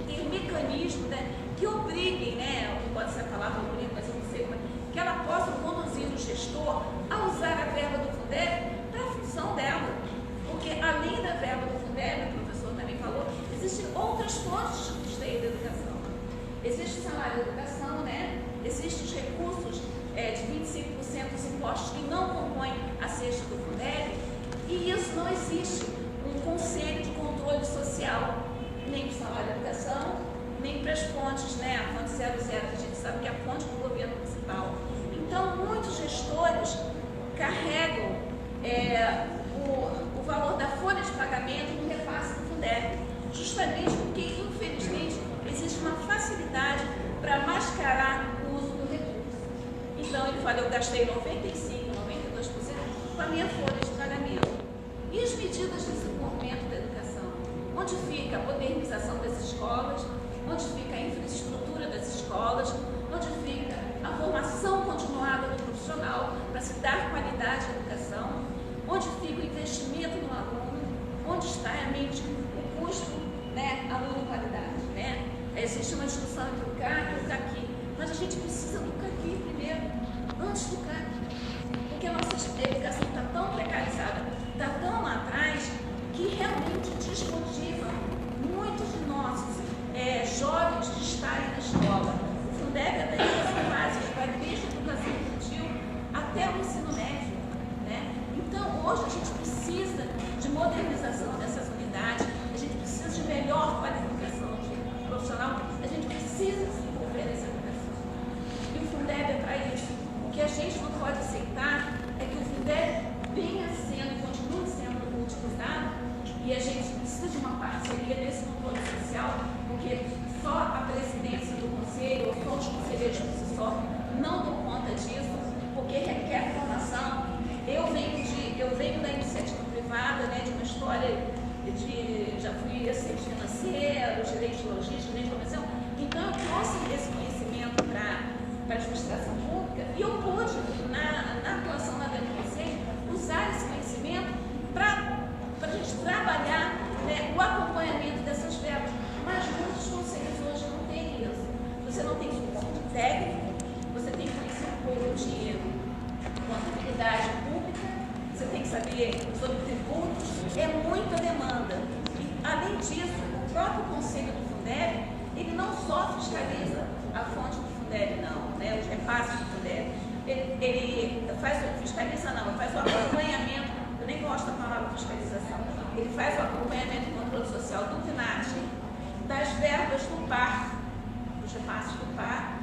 ter mecanismos, né, que obriguem, né, não pode ser a palavra bonita, mas eu não sei como é, que ela possa conduzir o gestor a usar a verba do Fundeb para a função dela. Porque além da verba do Fundeb, o professor também falou, existem outras fontes de custeio da educação. Existe o salário da educação, né? Existem os recursos de 25% dos impostos que não compõem a cesta do Fundeb, e isso não existe um conselho de controle social, nem para o salário da educação, nem para as fontes, né? A fonte 00, que a gente sabe que é a fonte do governo municipal. Então, muitos gestores carregam o valor da folha de pagamento no repasse do Fundeb, justamente porque, infelizmente, existe uma facilidade para mascarar o uso do recurso. Então, ele fala, eu gastei 95%, 92% com a minha folha de pagamento. E as medidas de desenvolvimento da educação? Onde fica a modernização das escolas? Onde fica a infraestrutura das escolas? Onde fica a formação continuada do profissional para se dar qualidade à educação? Onde fica o investimento no aluno? Onde está realmente o custo, né, aluno-qualidade? Né? Existe uma discussão entre o CAC e o CAQui, mas a gente precisa do CAQui primeiro, antes do CAC, porque a nossa educação está tão precarizada, está tão lá atrás, que realmente desmotiva muitos de nós escola. O Fundeb é da educação básica, vai desde a educação infantil até o ensino médio, né? Então, hoje a gente precisa de modernização dessas unidades, a gente precisa de melhor qualificação profissional, a gente precisa desenvolver essa educação. E o Fundeb é para isso. O que a gente não pode aceitar é que o Fundeb venha sendo e continue sendo utilizado, e a gente precisa de uma parceria nesse controle social, porque só a presidência do conselho ou só os conselheiros por si só não dão conta disso, porque requer formação. Eu venho da iniciativa privada, né, de uma história já fui assistente financeiro, gerente de logística, gerente de comercial, então eu trouxe esse conhecimento para a administração pública e eu pude, na atuação lá dentro do conselho, usar esse conhecimento para a gente trabalhar, né, o acompanhamento dessas verbas. Mas muitos conselhos hoje não têm isso. Você não tem suporte técnico, você tem que conhecer um pouco de contabilidade pública, você tem que saber sobre tributos, é muita demanda. E, além disso, o próprio conselho do Fundeb, ele não só fiscaliza a fonte do Fundeb, não, né, os repasses do Fundeb. Ele faz o acompanhamento, eu nem gosto da palavra fiscalização, ele faz o acompanhamento e controle social do FNAT, das verbas do PAR, dos repasses do PAR,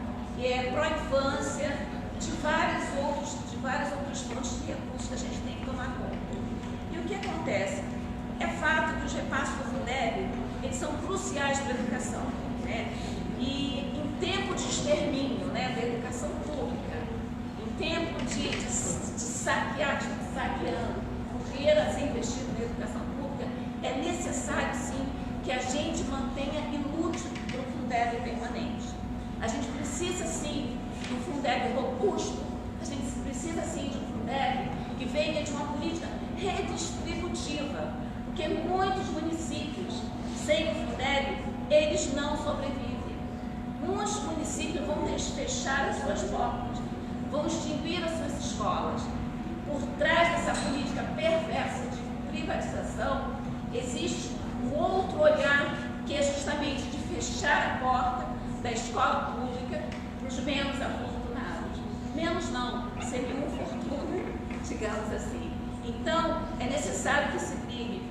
pró-infância, de vários outros fontes de recursos que a gente tem que tomar conta. E o que acontece? É fato que os repasses do Fundeb, eles são cruciais para a educação, né? E em tempo de extermínio, né, da educação pública, em tempo de saquear, saqueando o dinheiro a ser investido na educação pública, é necessário, sim, que a gente mantenha e lute para o Fundeb permanente. A gente precisa, sim, de um Fundeb robusto, a gente precisa, sim, de um Fundeb que venha de uma política redistributiva, porque muitos municípios, sem o Fundeb, eles não sobrevivem. Muitos municípios vão fechar as suas portas, vão extinguir as suas escolas. Por trás dessa política perversa de privatização, existe um outro olhar, que é justamente de fechar a porta da escola pública para os menos afortunados. Menos não, seria um fortuna, digamos assim. Então, é necessário que se brigue.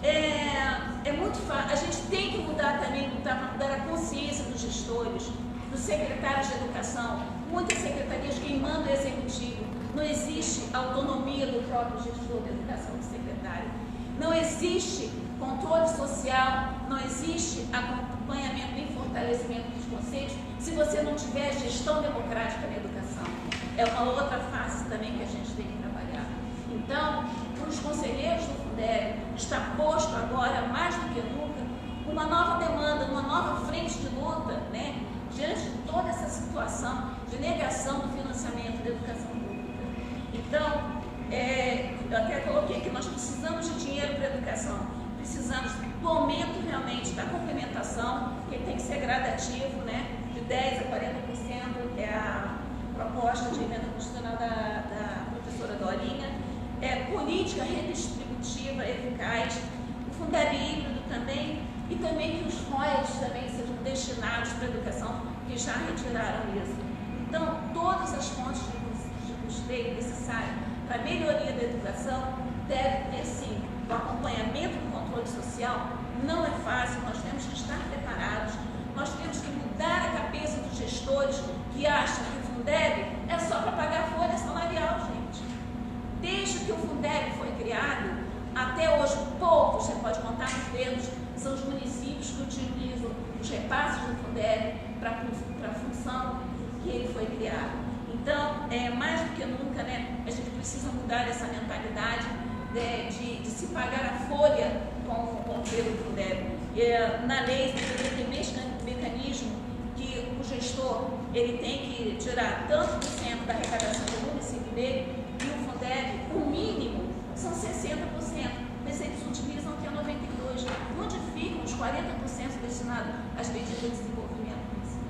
É muito fácil. A gente tem que mudar também, para mudar a consciência dos gestores, dos secretários de educação. Muitas secretarias, quem manda é o executivo. Não existe autonomia do próprio gestor de educação do secretário. Não existe controle social, não existe acompanhamento e fortalecimento dos conselhos se você não tiver gestão democrática na educação. É uma outra face também que a gente tem que trabalhar. Então, para os conselheiros do Fundeb, está posto agora, mais do que nunca, uma nova demanda, uma nova frente de luta, né, diante de toda essa situação de negação do financiamento da educação pública. Então, eu até coloquei que nós precisamos de dinheiro para a educação, precisamos do aumento realmente da complementação, que tem que ser gradativo, né, de 10% a 40%, é a proposta de emenda constitucional da professora Dorinha, política redistributiva eficaz, o Fundeb híbrido também, e também que os royalties também sejam destinados para a educação, que já retiraram isso. Então, todas as fontes de custeio necessárias para a melhoria da educação devem ter, sim, o acompanhamento do controle social. Não é fácil, nós temos que estar preparados, nós temos que mudar a cabeça dos gestores que acham que o Fundeb é só para pagar folha salarial, gente. Desde que o Fundeb foi criado, até hoje, poucos, você pode contar nos dedos, são os municípios que utilizam os repasses do Fundeb para a função que ele foi criado. Então, mais do que nunca, né, a gente precisa mudar essa mentalidade de se pagar a folha com o dinheiro do Fundeb. Na lei, tem mecanismo que o gestor ele tem que tirar tanto por cento da arrecadação do município dele, e o Fundeb, o mínimo, são 60%, mas eles utilizam até 92%. Onde ficam os 40% destinados às medidas de desenvolvimento municipal?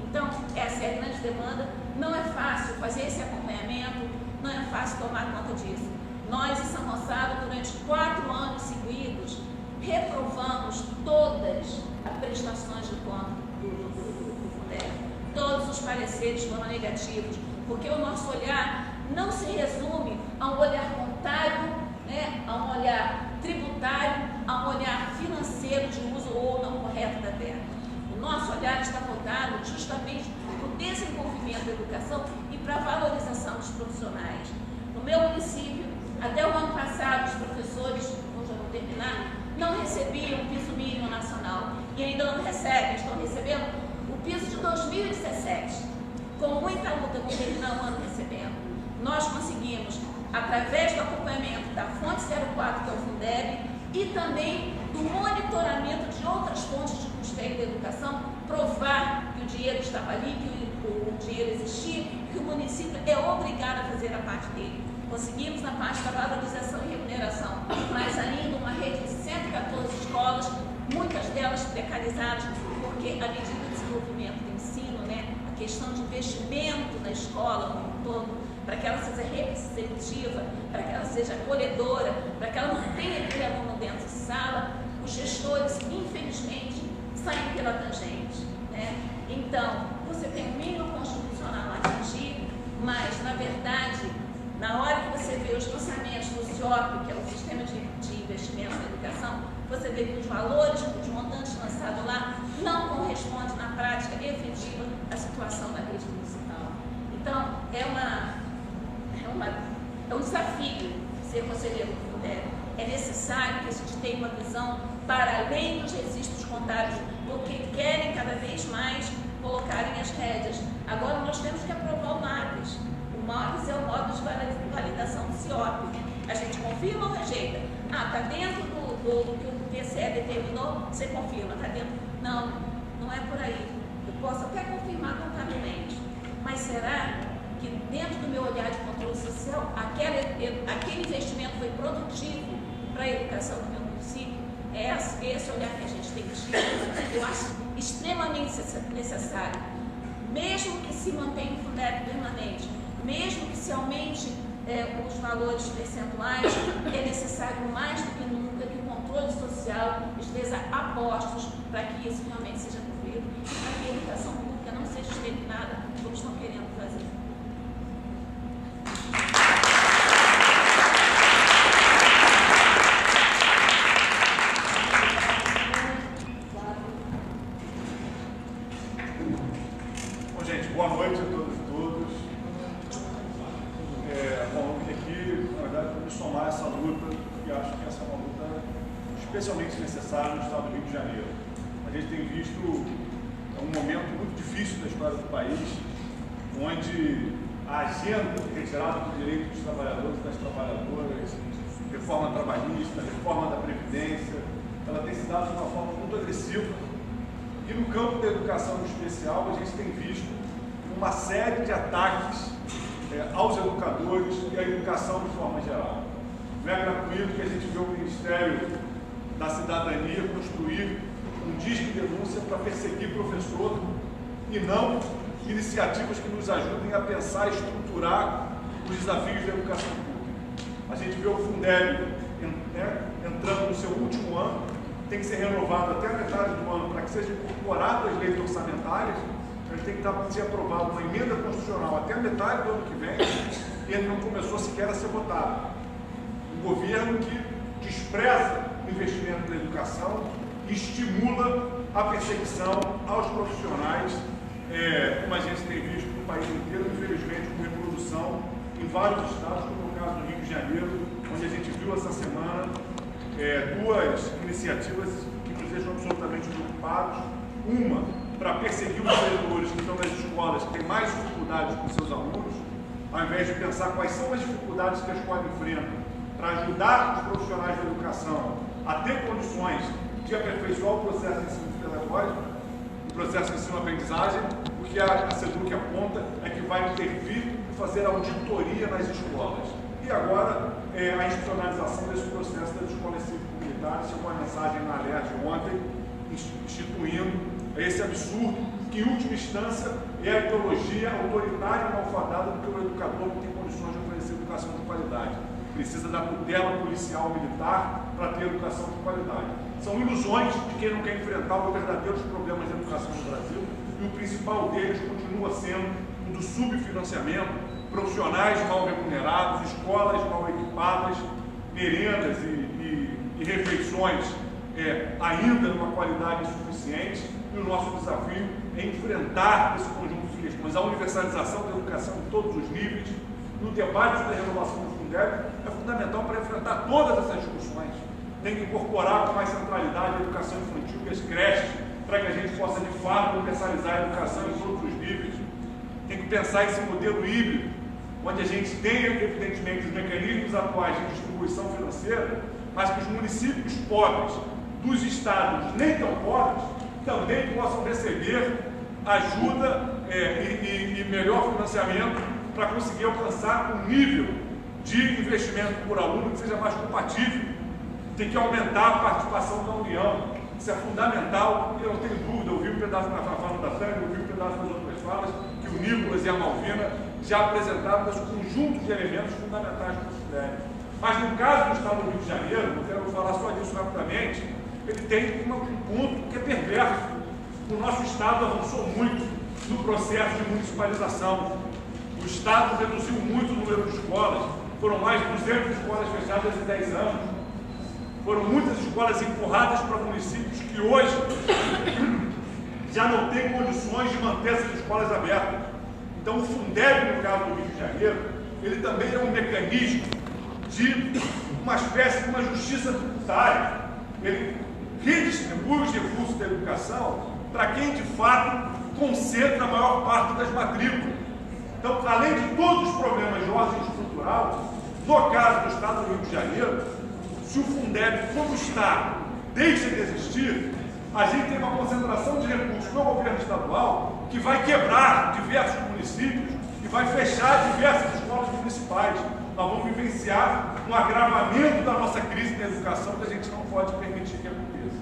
Então, essa é a grande demanda. Não é fácil fazer esse acompanhamento, não é fácil tomar conta disso. Nós, em São Gonçalo, durante 4 anos seguidos, reprovamos todas as prestações de conta do Fundeb. pareceres foram negativos, porque o nosso olhar não se resume a um olhar contábil, né, a um olhar tributário, a um olhar financeiro de uso ou não correto da terra. O nosso olhar está voltado justamente para o desenvolvimento da educação e para a valorização dos profissionais. No meu município, até o ano passado, os professores, onde eu vou terminar, não recebiam o piso mínimo nacional e ainda não recebem, estão recebendo o piso de 2017. Com muita luta, vão terminar o ano recebendo. Nós conseguimos, através do acompanhamento da Fonte 04, que é o Fundeb, e também do monitoramento de outras fontes de custeio da educação, provar que o dinheiro estava ali, que o dinheiro existia, que o município é obrigado a fazer a parte dele. Conseguimos na parte da valorização e remuneração, mas ainda uma rede de 114 escolas, muitas delas precarizadas, porque à medida do desenvolvimento do ensino, né, a questão de investimento na escola como um todo, para que ela seja receptiva, para que ela seja acolhedora, para que ela não tenha aquele aluno dentro de sala, os gestores, infelizmente, saem pela tangente, né? Então, você tem um mínimo constitucional a atingir, mas, na verdade, na hora que você vê os lançamentos do CIOP, que é o Sistema de Investimento na Educação, você vê que os valores, os montantes lançados lá, não correspondem na prática efetiva à situação da rede municipal. Então, é um desafio ser conselheiro do Fundeb. É necessário que a gente tenha uma visão para além dos registros contábeis, porque querem cada vez mais colocarem as rédeas. Agora nós temos que aprovar o MAPES. O MAPES é o modo de validação do CIOP. A gente confirma ou rejeita? Ah, está dentro do que o TCE determinou, você confirma, está dentro. Não, não é por aí. Eu posso até confirmar contabilmente, mas será que dentro do meu olhar de controle social, aquele investimento foi produtivo para a educação do meu município? É esse olhar que a gente tem tido, eu acho extremamente necessário. Mesmo que se mantenha o Fundeb permanente, mesmo que se aumente os valores percentuais, é necessário mais do que nunca que o controle social esteja a postos para que isso realmente seja cumprido e para que a educação pública não seja exterminada como estão querendo fazer. Bom, gente, boa noite a todos e todas. Bom, eu vim aqui, na verdade, para me somar a essa luta, e acho que essa é uma luta especialmente necessária no estado do Rio de Janeiro. A gente tem visto um momento muito difícil da história do país, onde a agenda de retirada do direito dos trabalhadores e das trabalhadoras, reforma trabalhista, reforma da Previdência, ela tem se dado de uma forma muito agressiva. E no campo da educação em especial, a gente tem visto uma série de ataques aos educadores e à educação de forma geral. Não é gratuito que a gente vê o Ministério da Cidadania construir um disque de denúncia para perseguir professor e não iniciativas que nos ajudem a pensar e estruturar os desafios da educação pública. A gente vê o Fundeb entrando no seu último ano, tem que ser renovado até a metade do ano para que seja incorporado às leis orçamentárias. Ele tem que ser aprovado uma emenda constitucional até a metade do ano que vem e ele não começou sequer a ser votado. Um governo que despreza o investimento na educação e estimula a perseguição aos profissionais, como a gente tem visto no país inteiro, infelizmente, com reprodução em vários estados, como é o caso do Rio de Janeiro, onde a gente viu essa semana duas iniciativas que nos deixam absolutamente preocupados. Uma, para perseguir os diretores que estão nas escolas, que têm mais dificuldades com seus alunos, ao invés de pensar quais são as dificuldades que a escola enfrenta, para ajudar os profissionais da educação a ter condições de aperfeiçoar o processo de ensino pedagógico, o processo de ensino-aprendizagem. O que a SEDUC aponta é que vai intervir e fazer auditoria nas escolas. E agora, a institucionalização desse processo das escolas cívico-militares, chegou uma mensagem na Alerj ontem, instituindo esse absurdo, que em última instância é a ideologia autoritária e malfadada do que o educador não tem condições de oferecer educação de qualidade. Precisa da tutela policial militar para ter educação de qualidade. São ilusões de quem não quer enfrentar os verdadeiros problemas da educação no Brasil, e e o principal deles continua sendo o do subfinanciamento, profissionais mal remunerados, escolas mal equipadas, merendas e refeições ainda numa qualidade insuficiente, e o nosso desafio é enfrentar esse conjunto de questões. A universalização da educação em todos os níveis, no debate da renovação do Fundeb, é fundamental para enfrentar todas essas discussões. Tem que incorporar com mais centralidade a educação infantil e as creches, para que a gente possa, de fato, universalizar a educação em todos os níveis. Tem que pensar esse modelo híbrido, onde a gente tenha, evidentemente, os mecanismos atuais de distribuição financeira, mas que os municípios pobres dos estados nem tão pobres também possam receber ajuda e melhor financiamento para conseguir alcançar um nível de investimento por aluno que seja mais compatível. Tem que aumentar a participação da União. Isso é fundamental, e eu não tenho dúvida, eu vi um pedaço na fala da Tânia, eu vi um pedaço das outras falas, que o Nicolas e a Malvina já apresentaram esse conjunto de elementos fundamentais para o Fundeb. Mas no caso do Estado do Rio de Janeiro, eu quero falar só disso rapidamente, ele tem um ponto que é perverso. O nosso Estado avançou muito no processo de municipalização. O Estado reduziu muito o número de escolas, foram mais de 200 escolas fechadas em 10 anos. Foram muitas escolas empurradas para municípios que hoje já não têm condições de manter essas escolas abertas. Então o Fundeb, no caso do Rio de Janeiro, ele também é um mecanismo de uma espécie de uma justiça tributária. Ele redistribui os recursos da educação para quem de fato concentra a maior parte das matrículas. Então, além de todos os problemas de ordem estrutural, no caso do Estado do Rio de Janeiro, se o Fundeb, como está, deixa de existir, a gente tem uma concentração de recursos no governo estadual que vai quebrar diversos municípios e vai fechar diversas escolas municipais. Nós vamos vivenciar um agravamento da nossa crise na educação que a gente não pode permitir que aconteça.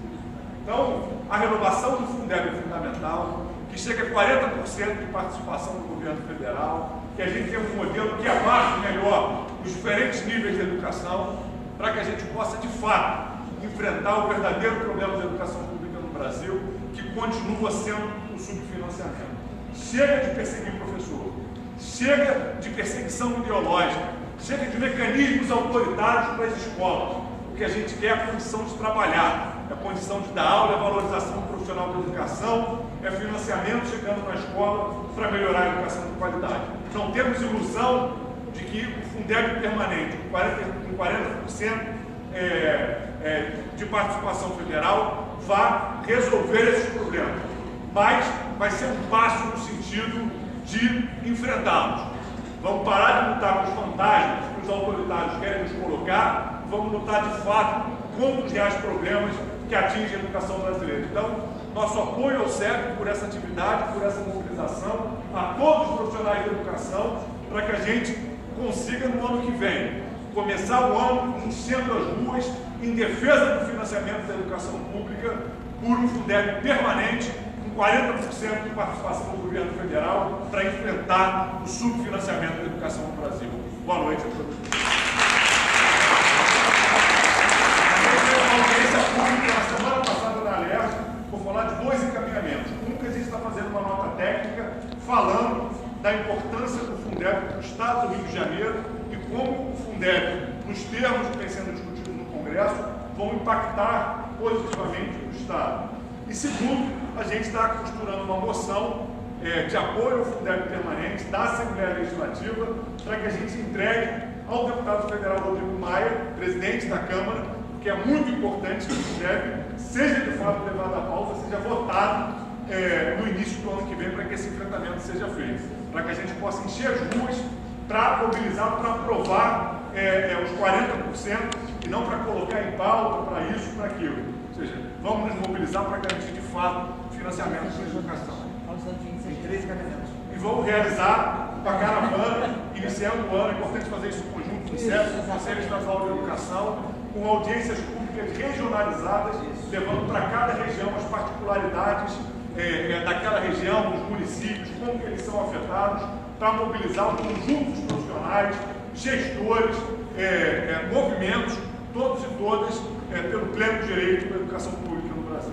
Então, a renovação do Fundeb é fundamental, que chegue a 40% de participação do governo federal, que a gente tenha um modelo que abarque melhor os diferentes níveis de educação, para que a gente possa, de fato, enfrentar o verdadeiro problema da educação pública no Brasil, que continua sendo o subfinanciamento. Chega de perseguir professor, chega de perseguição ideológica, chega de mecanismos autoritários para as escolas. O que a gente quer é a condição de trabalhar, é a condição de dar aula, é a valorização profissional da educação, é financiamento chegando na escola para melhorar a educação de qualidade. Não temos ilusão de que o Fundeb permanente, com 40% de participação federal, vá resolver esses problemas. Mas vai ser um passo no sentido de enfrentá-los. Vamos parar de lutar com os fantasmas que os autoritários querem nos colocar, vamos lutar de fato contra os reais problemas que atingem a educação brasileira. Então, nosso apoio ao SEB por essa atividade, por essa mobilização, a todos os profissionais da educação, para que a gente consiga no ano que vem começar o ano enchendo as ruas em defesa do financiamento da educação pública por um Fundeb permanente, com 40% de participação do governo federal, para enfrentar o subfinanciamento da educação no Brasil. Boa noite a todos. A audiência pública, na semana passada na Alerj, vou falar de 2 encaminhamentos. Um que a gente está fazendo uma nota técnica falando da importância do Fundeb para o Estado do Rio de Janeiro e como o Fundeb, nos termos que vem sendo discutidos no Congresso, vão impactar positivamente o Estado. E segundo, a gente está costurando uma moção de apoio ao Fundeb permanente da Assembleia Legislativa para que a gente entregue ao deputado federal Rodrigo Maia, presidente da Câmara, que é muito importante que o Fundeb seja de fato levado à pauta, seja votado no início do ano que vem, para que esse enfrentamento seja feito, para que a gente possa encher as ruas para mobilizar, para aprovar os 40% e não para colocar em pauta, para isso, para aquilo. Ou seja, vamos nos mobilizar para garantir de fato financiamento da educação. Tem 3 caminhões. E vamos realizar uma caravana, iniciando o ano, é importante fazer isso em conjunto com o CEP, o Conselho Estadual de Educação, com audiências públicas regionalizadas, levando para cada região as particularidades daquela região, dos municípios, como que eles são afetados, para mobilizar um conjunto de profissionais, gestores, movimentos, todos e todas, pelo pleno direito da educação pública no Brasil.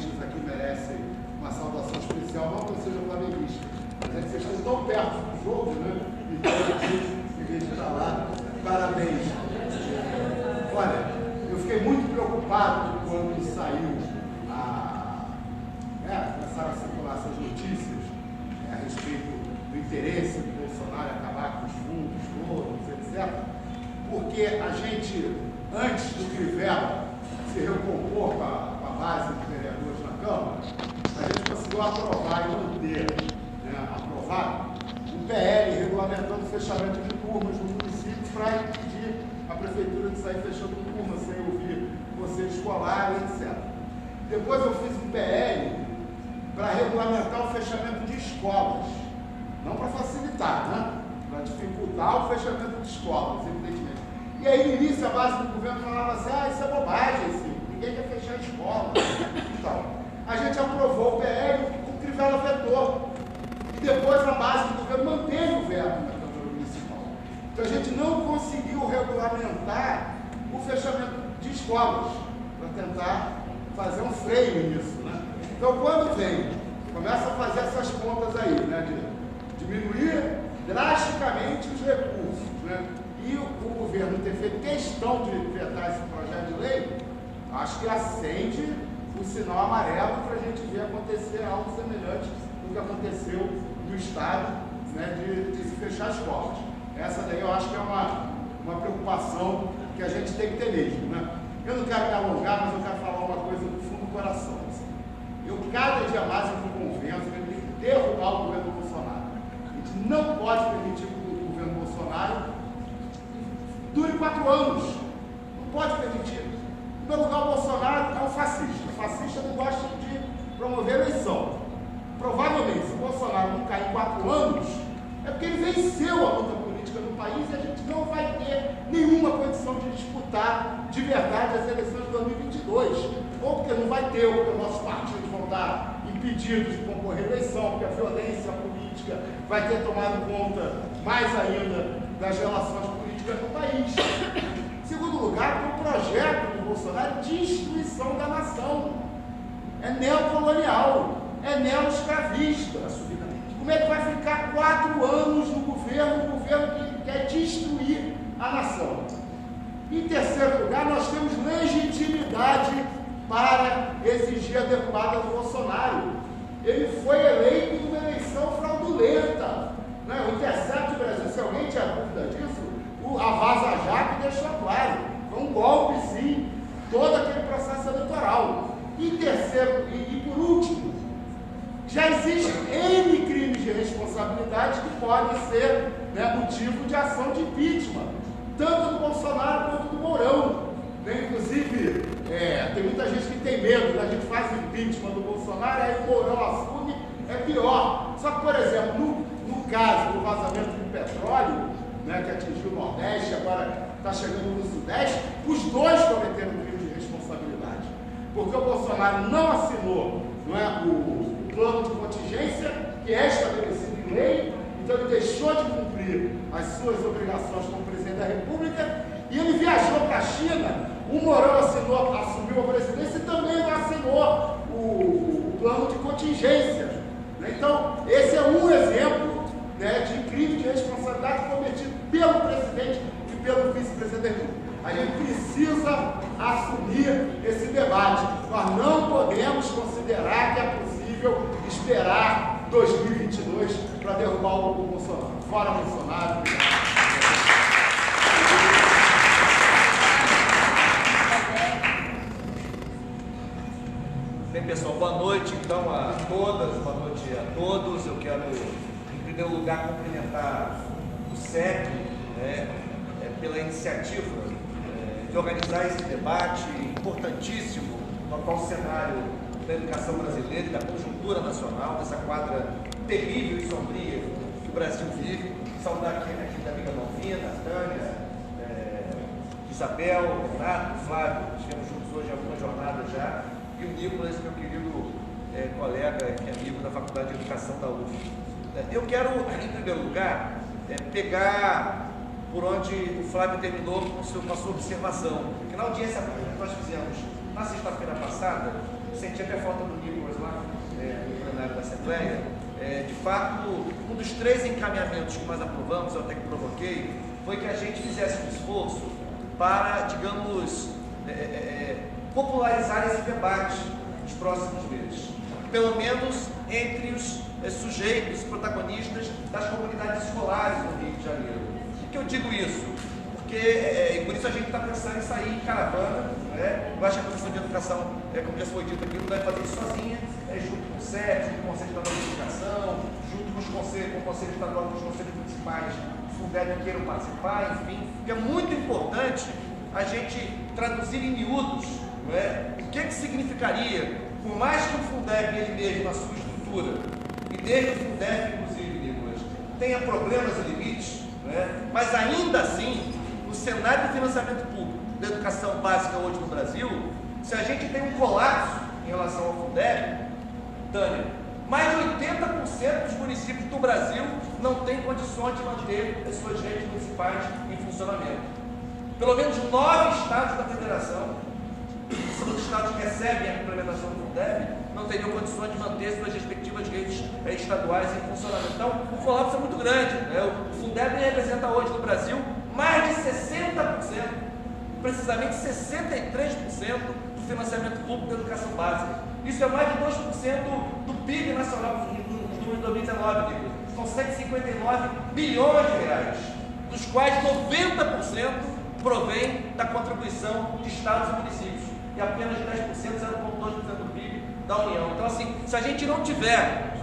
flamenguistas aqui merecem uma saudação especial, não que eu seja flamenguista, mas é que vocês estão tão perto do jogo, né? Então, em vez de estar lá, parabéns. Olha, eu fiquei muito preocupado quando saiu começaram a circular essas notícias a respeito do interesse do Bolsonaro em acabar com os fundos todos, etc. Porque a gente, antes do Crivella se recompor com a base de vereadores na Câmara, a gente conseguiu aprovar e manter, aprovado, um PL regulamentando o fechamento de turmas no município para impedir a prefeitura de sair fechando turmas sem ouvir conselho escolar, etc. Depois eu fiz um PL para regulamentar o fechamento de escolas, não para facilitar, né? Para dificultar o fechamento de escolas, evidentemente. E aí, no início, a base do governo falava assim, isso é bobagem, assim, ninguém quer fechar a escola. Então, a gente aprovou o PL, o Crivella vetou. E depois a base do governo manteve o veto na Câmara Municipal. Então, a gente não conseguiu regulamentar o fechamento de escolas, para tentar fazer um freio nisso, né? Então, quando vem, começa a fazer essas contas aí, né, de diminuir drasticamente os recursos, né, e o governo ter feito questão de vetar esse projeto de lei, acho que acende o sinal amarelo para a gente ver acontecer algo semelhante do que aconteceu no Estado, né, de se fechar as escolas. Essa daí eu acho que é uma preocupação que a gente tem que ter mesmo, né? Eu não quero me alongar, mas eu quero falar uma coisa do fundo do coração. Eu, cada dia mais, eu me convenço que a gente tem que derrubar o governo Bolsonaro. A gente não pode permitir que o governo Bolsonaro dure 4 anos. Não pode permitir. Em primeiro lugar, o Bolsonaro é um fascista. O fascista não gosta de promover eleição. Provavelmente, se o Bolsonaro não cair em 4 anos, é porque ele venceu a luta política no país e a gente não vai ter nenhuma condição de disputar de verdade as eleições de 2022. Ou porque não vai ter, ou porque os nossos partidos vão estar impedidos de concorrer à eleição, porque a violência política vai ter tomado conta mais ainda das relações políticas no país. Em segundo lugar, tem o projeto do Bolsonaro de destruição da nação. É neocolonial, é neoescravista. Como é que vai ficar 4 anos no governo, um governo que quer destruir a nação? Em terceiro lugar, nós temos legitimidade para exigir a derrubada do Bolsonaro. Ele foi eleito numa eleição fraudulenta. Né? O Intercept Brasil, se alguém tinha dúvida disso, a Vaza Jato deixou claro. Foi um golpe, sim, todo aquele processo eleitoral. Em terceiro, e por último, já existem N crimes de responsabilidade que podem ser, né, motivo de ação de impeachment, tanto do Bolsonaro quanto do Mourão. Inclusive, tem muita gente que tem medo, né? A gente faz impeachment do Bolsonaro, aí o Mourão assume, é pior. Só que, por exemplo, no caso do vazamento de petróleo, né, que atingiu o Nordeste, agora está chegando no Sudeste, os dois cometeram crime de responsabilidade. Porque o Bolsonaro não assinou, não é, o plano de contingência, que é estabelecido em lei, então ele deixou de cumprir as suas obrigações como presidente da República, e ele viajou para a China. O Mourão assumiu a presidência e também não assinou o plano de contingência. Então, esse é um exemplo, né, de crime de responsabilidade cometido pelo presidente e pelo vice-presidente da República. A gente precisa assumir esse debate. Nós não podemos considerar que é possível esperar 2022 para derrubar o Bolsonaro. Fora Bolsonaro. Bem, pessoal, boa noite então a todas, boa noite a todos. Eu quero, em primeiro lugar, cumprimentar o SEC, né, pela iniciativa de organizar esse debate importantíssimo no atual cenário da educação brasileira e da conjuntura nacional, dessa quadra terrível e sombria que o Brasil vive. Saudar aqui da amiga Malvina, Tânia, Isabel, Renato, Flávio, estivemos juntos hoje em algumas jornadas já, e o Nicolas, meu querido colega e amigo da Faculdade de Educação da UF. Eu quero, em primeiro lugar, pegar por onde o Flávio terminou com a sua observação, que na audiência pública que nós fizemos na sexta-feira passada, senti até falta do Nicolas lá, no plenário da Assembleia. De fato, um dos 3 encaminhamentos que nós aprovamos, eu até que provoquei, foi que a gente fizesse um esforço para, digamos, popularizar esse debate nos próximos meses, pelo menos entre os sujeitos, protagonistas das comunidades escolares do Rio de Janeiro. Por que eu digo isso? Porque, e por isso a gente está pensando em sair em caravana, né? Eu acho que a Comissão de Educação, como já foi dito aqui, não vai fazer isso sozinha, junto com o CEP, junto com o Conselho Estadual de Educação, junto com o Conselho Estadual, com os Conselhos Municipais, o Fundeb que queiram participar, enfim, porque é muito importante a gente traduzir em miúdos, não é? O que significaria, por mais que o Fundeb ele mesmo, na sua estrutura, e desde o Fundeb, inclusive, Nicolas, tenha problemas e limites, não é? Mas ainda assim, o cenário de financiamento público da educação básica hoje no Brasil, se a gente tem um colapso em relação ao Fundeb, Tânia, mais de 80% dos municípios do Brasil não têm condições de manter as suas redes municipais em funcionamento. Pelo menos 9 estados da federação, que são os estados que recebem a implementação do Fundeb, não teriam condições de manter suas respectivas redes estaduais em funcionamento. Então, o colapso é muito grande, né? O Fundeb representa hoje no Brasil mais de 60%, precisamente 63% do financiamento público da educação básica. Isso é mais de 2% do PIB nacional nos números de 2019, Nicolas. São 159 bilhões de reais, dos quais 90% provém da contribuição de estados e municípios, e apenas 10%, 0,2% do PIB da União. Então, assim, se a gente não tiver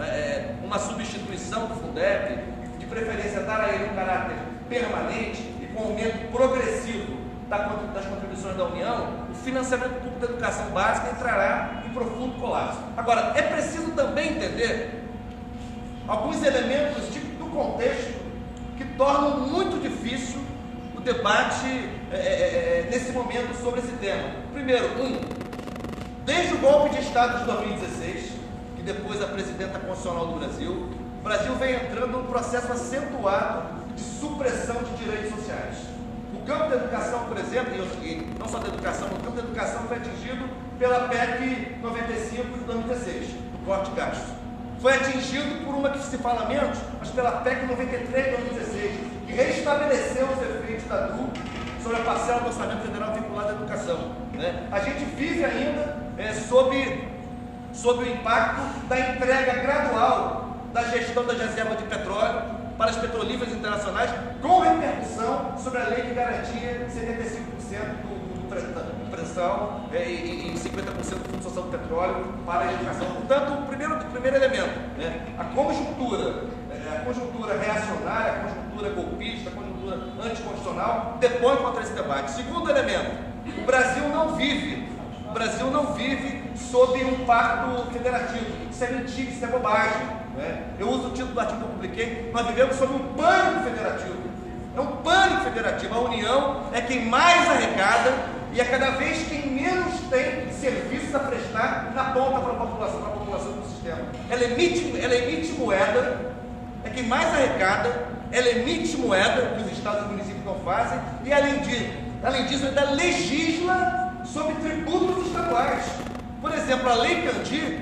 uma substituição do Fundeb, de preferência dar a ele um caráter permanente e com aumento progressivo das contribuições da União, o financiamento público da educação básica entrará em profundo colapso. Agora, é preciso também entender alguns elementos do contexto que tornam muito difícil o debate nesse momento sobre esse tema. Primeiro, desde o golpe de Estado de 2016, que depois a presidenta constitucional do Brasil, o Brasil vem entrando num processo acentuado de supressão de direitos sociais. O campo da educação, por exemplo, e não só da educação, o campo da educação foi atingido pela PEC 95 de 2016, do corte de gastos. Foi atingido por uma que se fala menos, mas pela PEC 93 de 2016, que restabeleceu os efeitos da DU sobre a parcela do orçamento federal vinculada à educação, né? A gente vive ainda sob o impacto da entrega gradual da gestão das reservas de petróleo para as petrolíferas internacionais, com repercussão sobre a lei que garantia 75% do pressão e 50% do Fundo Social do Petróleo para a educação. Portanto, o primeiro elemento, né? A conjuntura reacionária, a conjuntura golpista, a conjuntura anticonstitucional depõe contra esse debate. Segundo elemento, o Brasil não vive sob um pacto federativo. Isso é mentira, isso é bobagem, né? Eu uso o título do artigo que eu publiquei: nós vivemos sob um pânico federativo. É um pânico federativo. A União é quem mais arrecada e é cada vez quem menos tem serviços a prestar na ponta para a população do sistema. Ela emite moeda, é quem mais arrecada, ela emite moeda, que os estados e municípios não fazem, e além disso, ainda legisla sobre tributos estaduais. Por exemplo, a Lei Candir,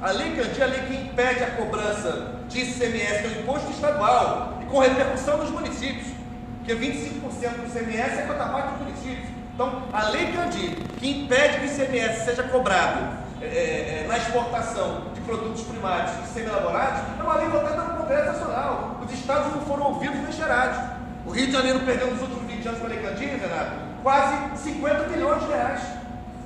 a lei que impede a cobrança de ICMS, que é o imposto estadual, e com repercussão nos municípios, porque 25% do ICMS é cota parte dos municípios. Então, a Lei Candir, que impede que o ICMS seja cobrado na exportação de produtos primários e semi-elaborados, é uma lei votada no Congresso Nacional. Os estados não foram ouvidos nem cheirados. O Rio de Janeiro perdeu nos últimos 20 anos com a Lei Candir, Renato, quase 50 bilhões de reais.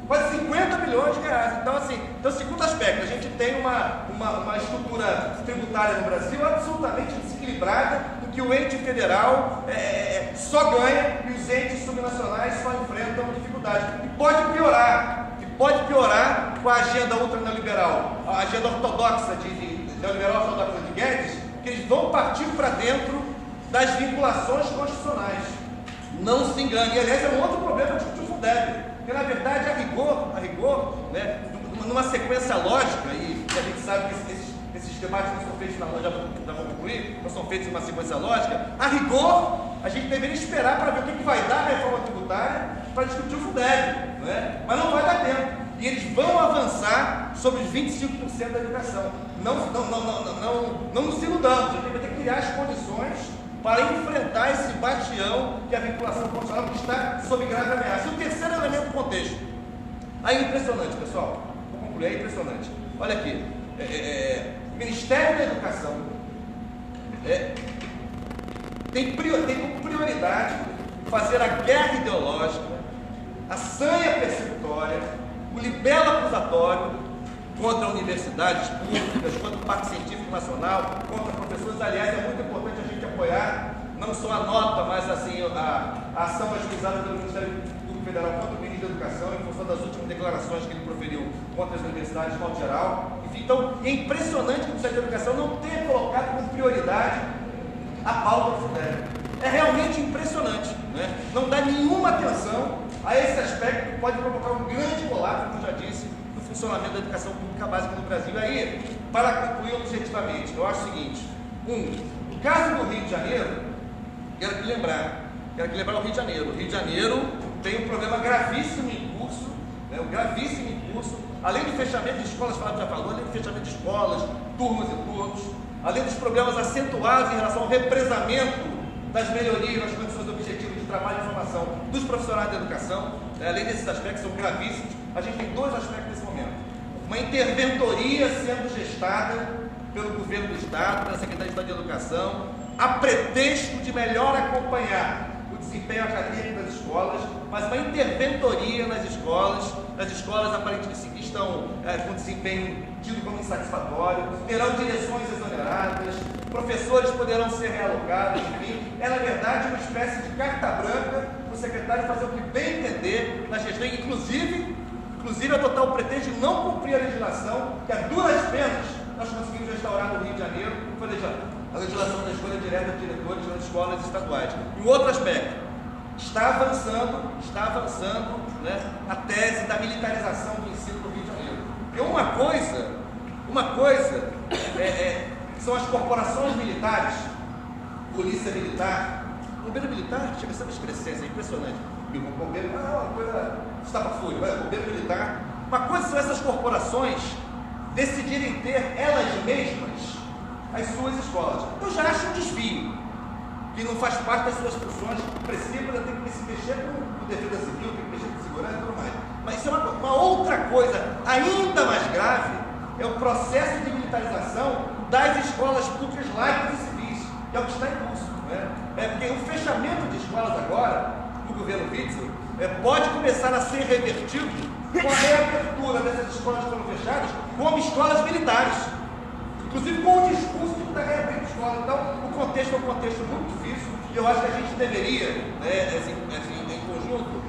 Quase 50 bilhões de reais. Então, assim, segundo aspecto, a gente tem uma estrutura tributária no Brasil absolutamente desequilibrada, em que o ente federal só ganha e os entes subnacionais só enfrentam dificuldades. E pode piorar com a agenda ultra-neoliberal, a agenda ortodoxa neoliberal ortodoxa de Guedes, que eles vão partir para dentro das vinculações constitucionais. Não se engane. E, aliás, é um outro problema de Fundeb. Porque, na verdade, a rigor, né, numa sequência lógica, e a gente sabe que esses debates não são feitos já vou concluir, não são feitos em uma sequência lógica, a rigor, a gente deveria esperar para ver o que vai dar a reforma tributária para discutir o Fundeb, né? Mas não vai dar tempo. e eles vão avançar sobre os 25% da educação. Não nos iludamos, a gente vai ter que criar as condições para enfrentar esse bastião que é a vinculação constitucional que está sob grave ameaça. E o terceiro elemento do contexto. Aí é impressionante, pessoal. Vou concluir, é impressionante. Olha aqui. O Ministério da Educação tem como prioridade fazer a guerra ideológica, a sanha persecutória, o libelo acusatório contra universidades públicas, contra o Parque Científico Nacional, contra professores. Aliás, é muito importante a gente apoiar não só a nota, mas assim, a ação ajuizada pelo Ministério Público Federal contra o Ministro da Educação, em função das últimas declarações que ele proferiu contra as universidades de modo geral. Enfim, então, é impressionante que o Ministério da Educação não tenha colocado como prioridade a pauta do Fundeb. É realmente impressionante, né? Não dá nenhuma atenção a esse aspecto que pode provocar um grande colapso, como eu já disse, no funcionamento da educação pública básica no Brasil. Aí, para concluir objetivamente, eu acho o seguinte: no caso do Rio de Janeiro, quero que lembrar o Rio de Janeiro. O Rio de Janeiro tem um problema gravíssimo em curso, né? Gravíssimo em curso, além do fechamento de escolas, Flávio já falou, além do fechamento de escolas, turmas e turnos, além dos problemas acentuados em relação ao represamento das melhorias nas condições objetivas de trabalho e formação dos profissionais da educação, né? Além desses aspectos que são gravíssimos, a gente tem dois aspectos nesse momento. Uma interventoria sendo gestada pelo governo do Estado, pela Secretaria de Estado de Educação, a pretexto de melhor acompanhar o desempenho acadêmico das escolas, mas uma interventoria nas escolas aparentemente que estão com desempenho tido como insatisfatório, terão direções exoneradas, professores poderão ser realocados, enfim, é na verdade uma espécie de carta branca para o secretário fazer o que bem entender na gestão, inclusive adotar o pretexto de não cumprir a legislação, que a duras penas nós conseguimos restaurar no Rio de Janeiro, foi a legislação da escolha direta de diretores nas escolas estaduais. E um outro aspecto, está avançando, né, a tese da militarização do ensino no Rio de Janeiro. Porque uma coisa são as corporações militares, polícia militar, bombeiro militar chega a ser uma excrescência, é impressionante. Bombeiro, uma coisa estapafúria, bombeiro militar. Uma coisa são essas corporações decidirem ter elas mesmas as suas escolas. Eu já acho um desvio, que não faz parte das suas funções principais, tem que se mexer com defesa civil, tem que mexer com segurança e tudo mais. Mas isso é uma outra coisa ainda mais grave, é o processo de militarização das escolas públicas laicas e civis, que é o que está em curso, né? Porque o fechamento de escolas agora, no governo Witzel, pode começar a ser revertido com a reabertura dessas escolas que foram fechadas como escolas militares, inclusive com o discurso da reabertura de escola. Então, o contexto é um contexto muito difícil, e eu acho que a gente deveria, em conjunto,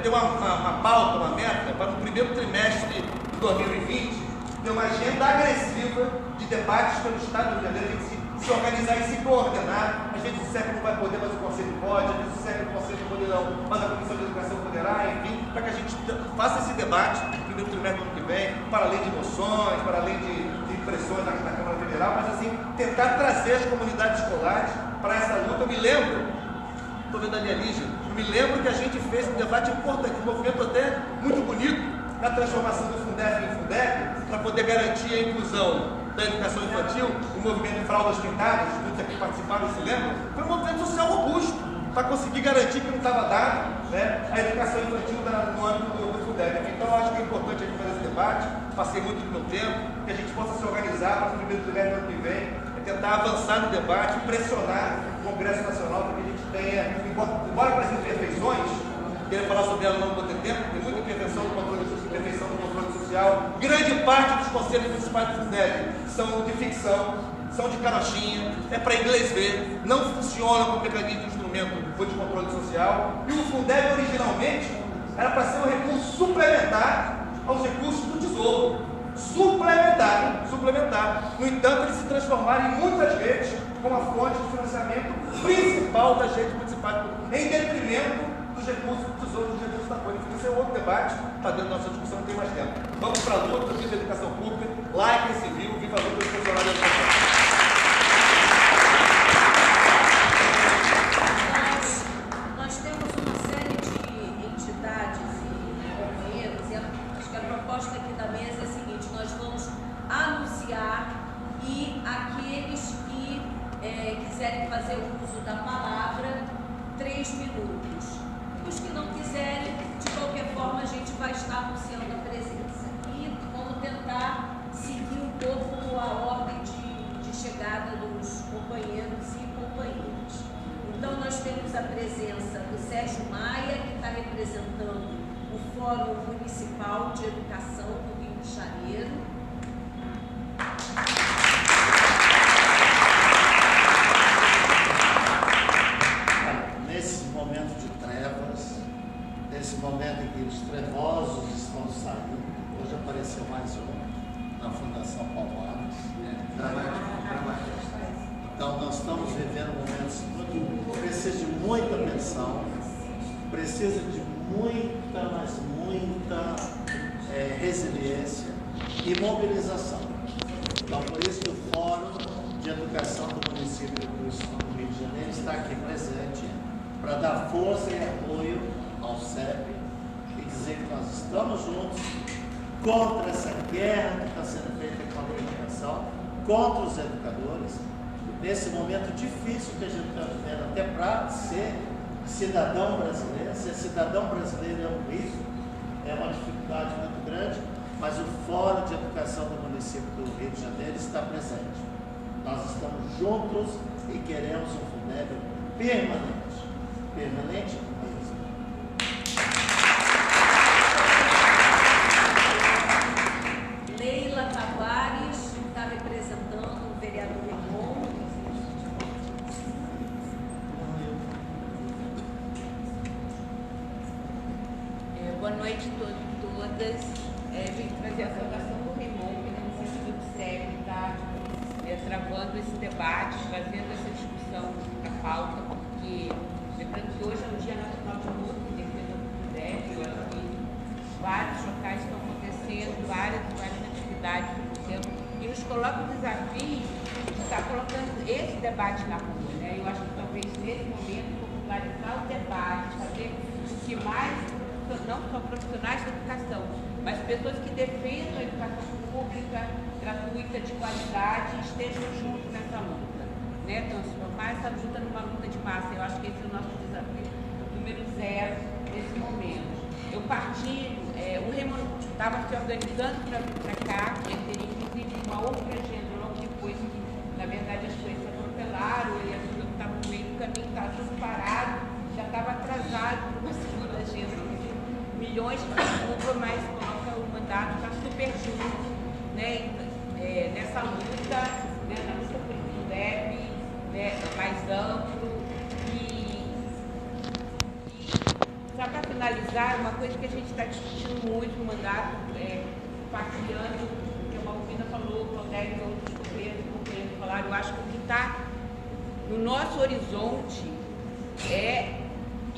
ter uma pauta, uma meta para no primeiro trimestre de 2020, ter uma agenda agressiva de debates pelo Estado do Rio de Janeiro, a gente se organizar e se coordenar. A gente disser que não vai poder, mas o Conselho pode, a gente disser que o Conselho não poderá, mas a Comissão de Educação poderá, enfim, para que a gente faça esse debate no primeiro trimestre do ano que vem, para além de moções, para além de pressões na Câmara Federal, mas assim, tentar trazer as comunidades escolares para essa luta. Eu me lembro, estou vendo ali a Lígia, eu me lembro que a gente fez um debate importante, um movimento até muito bonito, na transformação do Fundeb em Fundeb, para poder garantir a inclusão da educação infantil, o movimento de fraldas pintadas, muitos aqui participaram e se lembram, foi um movimento social robusto, para conseguir garantir que não estava dado, né, a educação infantil no âmbito do Fundeb. Então, eu acho que é importante a gente fazer esse debate, passei muito do meu tempo, que a gente possa se organizar para o primeiro trimestre do ano que vem, tentar avançar no debate, pressionar o Congresso Nacional para que a gente tenha, embora para as imperfeições, queria falar sobre ela, não vou ter tempo, tem muita imperfeição do controle social, grande parte dos conselhos municipais do Fundeb são de ficção, são de carochinha, é para inglês ver, não funciona como mecanismo de instrumento de controle social, e o Fundeb originalmente era para ser um recurso suplementar aos recursos do Tesouro, suplementar. No entanto, eles se transformaram em muitas redes como a fonte de financiamento principal das redes municipais, em detrimento dos recursos do Tesouro, dos recursos da Folha. Isso é outro debate, está dentro da nossa discussão, não tem mais tempo. Vamos para a luta, viva a educação pública, laica e civil, viva a luta dos funcionários da educação. Nós temos uma série de entidades e companheiros, e acho que a proposta quiserem fazer uso da palavra, 3 minutos. Os que não quiserem, de qualquer forma, a gente vai estar anunciando a presença. E vamos tentar seguir um pouco a ordem de chegada dos companheiros e companheiras. Então, nós temos a presença do Sérgio Maia, que está representando o Fórum Municipal de Educação do Rio de Janeiro. Nesse momento de trevas, nesse momento em que os trevosos estão saindo, hoje apareceu mais um na Fundação Palmares, dramático. Então, nós estamos vivendo momentos que precisam de muita atenção, precisa de muita, mas muita resiliência e mobilização. Então, por isso que o Fórum de Educação do município do Rio de Janeiro está aqui presente para dar força e apoio ao CEP e dizer que nós estamos juntos contra essa guerra que está sendo feita com a educação, contra os educadores, nesse momento difícil que a gente está vivendo, até para ser cidadão brasileiro. Ser cidadão brasileiro é um risco, é uma dificuldade muito grande, mas o Fórum de Educação do município do Rio de Janeiro está presente. Nós estamos juntos e queremos um Fundeb permanente mesmo. Leila Tavares está representando o vereador Ramon. Boa noite a todos e todas. Vim trazer a saudação do Ramon, que no sentido do CEP está travando esse debate, trazendo essa discussão da pauta, porque lembrando que hoje é o Dia Nacional de Luta em defesa do Fundeb. Eu acho que vários locais estão acontecendo, várias atividades acontecendo, e nos coloca o desafio de estar colocando esse debate na rua, né? Eu acho que talvez nesse momento popularizar o debate, fazer o que mais, não só profissionais da educação, mas pessoas que defendam a educação pública, gratuita, de qualidade, estejam juntos nessa luta, né? Transformar essa luta numa luta de massa. Eu acho que esse é o nosso desafio número 0 nesse momento. Eu partilho, o Raymond estava se organizando para vir para cá, ele teria inclusive uma outra agenda logo depois que, na verdade, as coisas se atropelaram, e a gente estava no meio do caminho, estava tudo parado, já estava atrasado para uma segunda agenda. Milhões de desculpa, mas coloca o mandato, está super junto, né, nessa luta, né, na luta por um Fundeb, né, mais amplo. E só para finalizar, uma coisa que a gente está discutindo muito no mandato, partilhando o que a Malvina falou, o Claudete e outros companheiros falaram, eu acho que o que está no nosso horizonte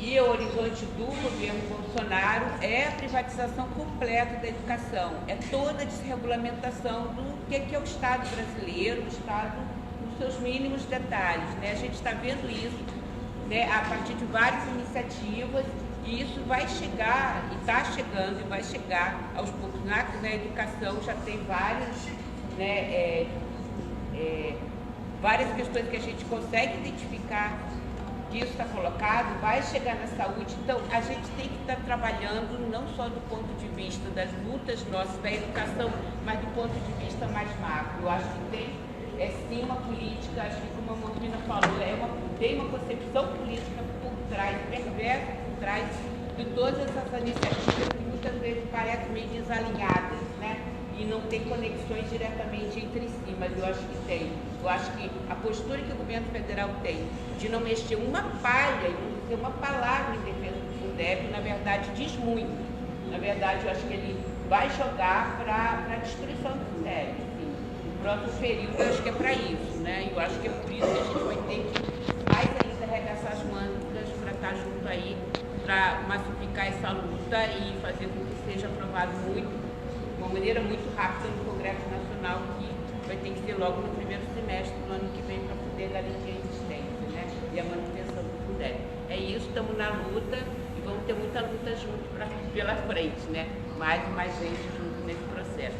e o horizonte do governo Bolsonaro é a privatização completa da educação, é toda a desregulamentação do que é o Estado brasileiro, o Estado nos seus mínimos detalhes, né? A gente está vendo isso, né, a partir de várias iniciativas, e isso vai chegar, e está chegando, e vai chegar aos poucos. Na educação já tem vários, né, várias questões que a gente consegue identificar que isso está colocado, vai chegar na saúde. Então, a gente tem que estar trabalhando não só do ponto de vista das lutas nossas da educação, mas do ponto de vista mais macro. Eu acho que tem, sim, uma política, acho que como a Malvina falou, tem uma concepção política por trás, perversa por trás de todas essas iniciativas que muitas vezes parecem meio desalinhadas, né? E não tem conexões diretamente entre si, mas eu acho que tem. Eu acho que a postura que o governo federal tem de não mexer uma palha e não dizer uma palavra em defesa do Fundeb, na verdade, diz muito. Na verdade, eu acho que ele vai jogar para a destruição do Fundeb. Assim. O próximo período, eu acho que é para isso, né? Eu acho que é por isso que a gente vai ter que mais ainda arregaçar as mangas para estar junto aí, para massificar essa luta e fazer com que seja aprovado de uma maneira muito rápida no Congresso Nacional, que vai ter que ser logo no primeiro semestre do ano que vem para poder garantir a existência, né? E a manutenção do Fundeb. É isso, estamos na luta e vamos ter muita luta junto pela frente, né? Mais e mais gente junto nesse processo.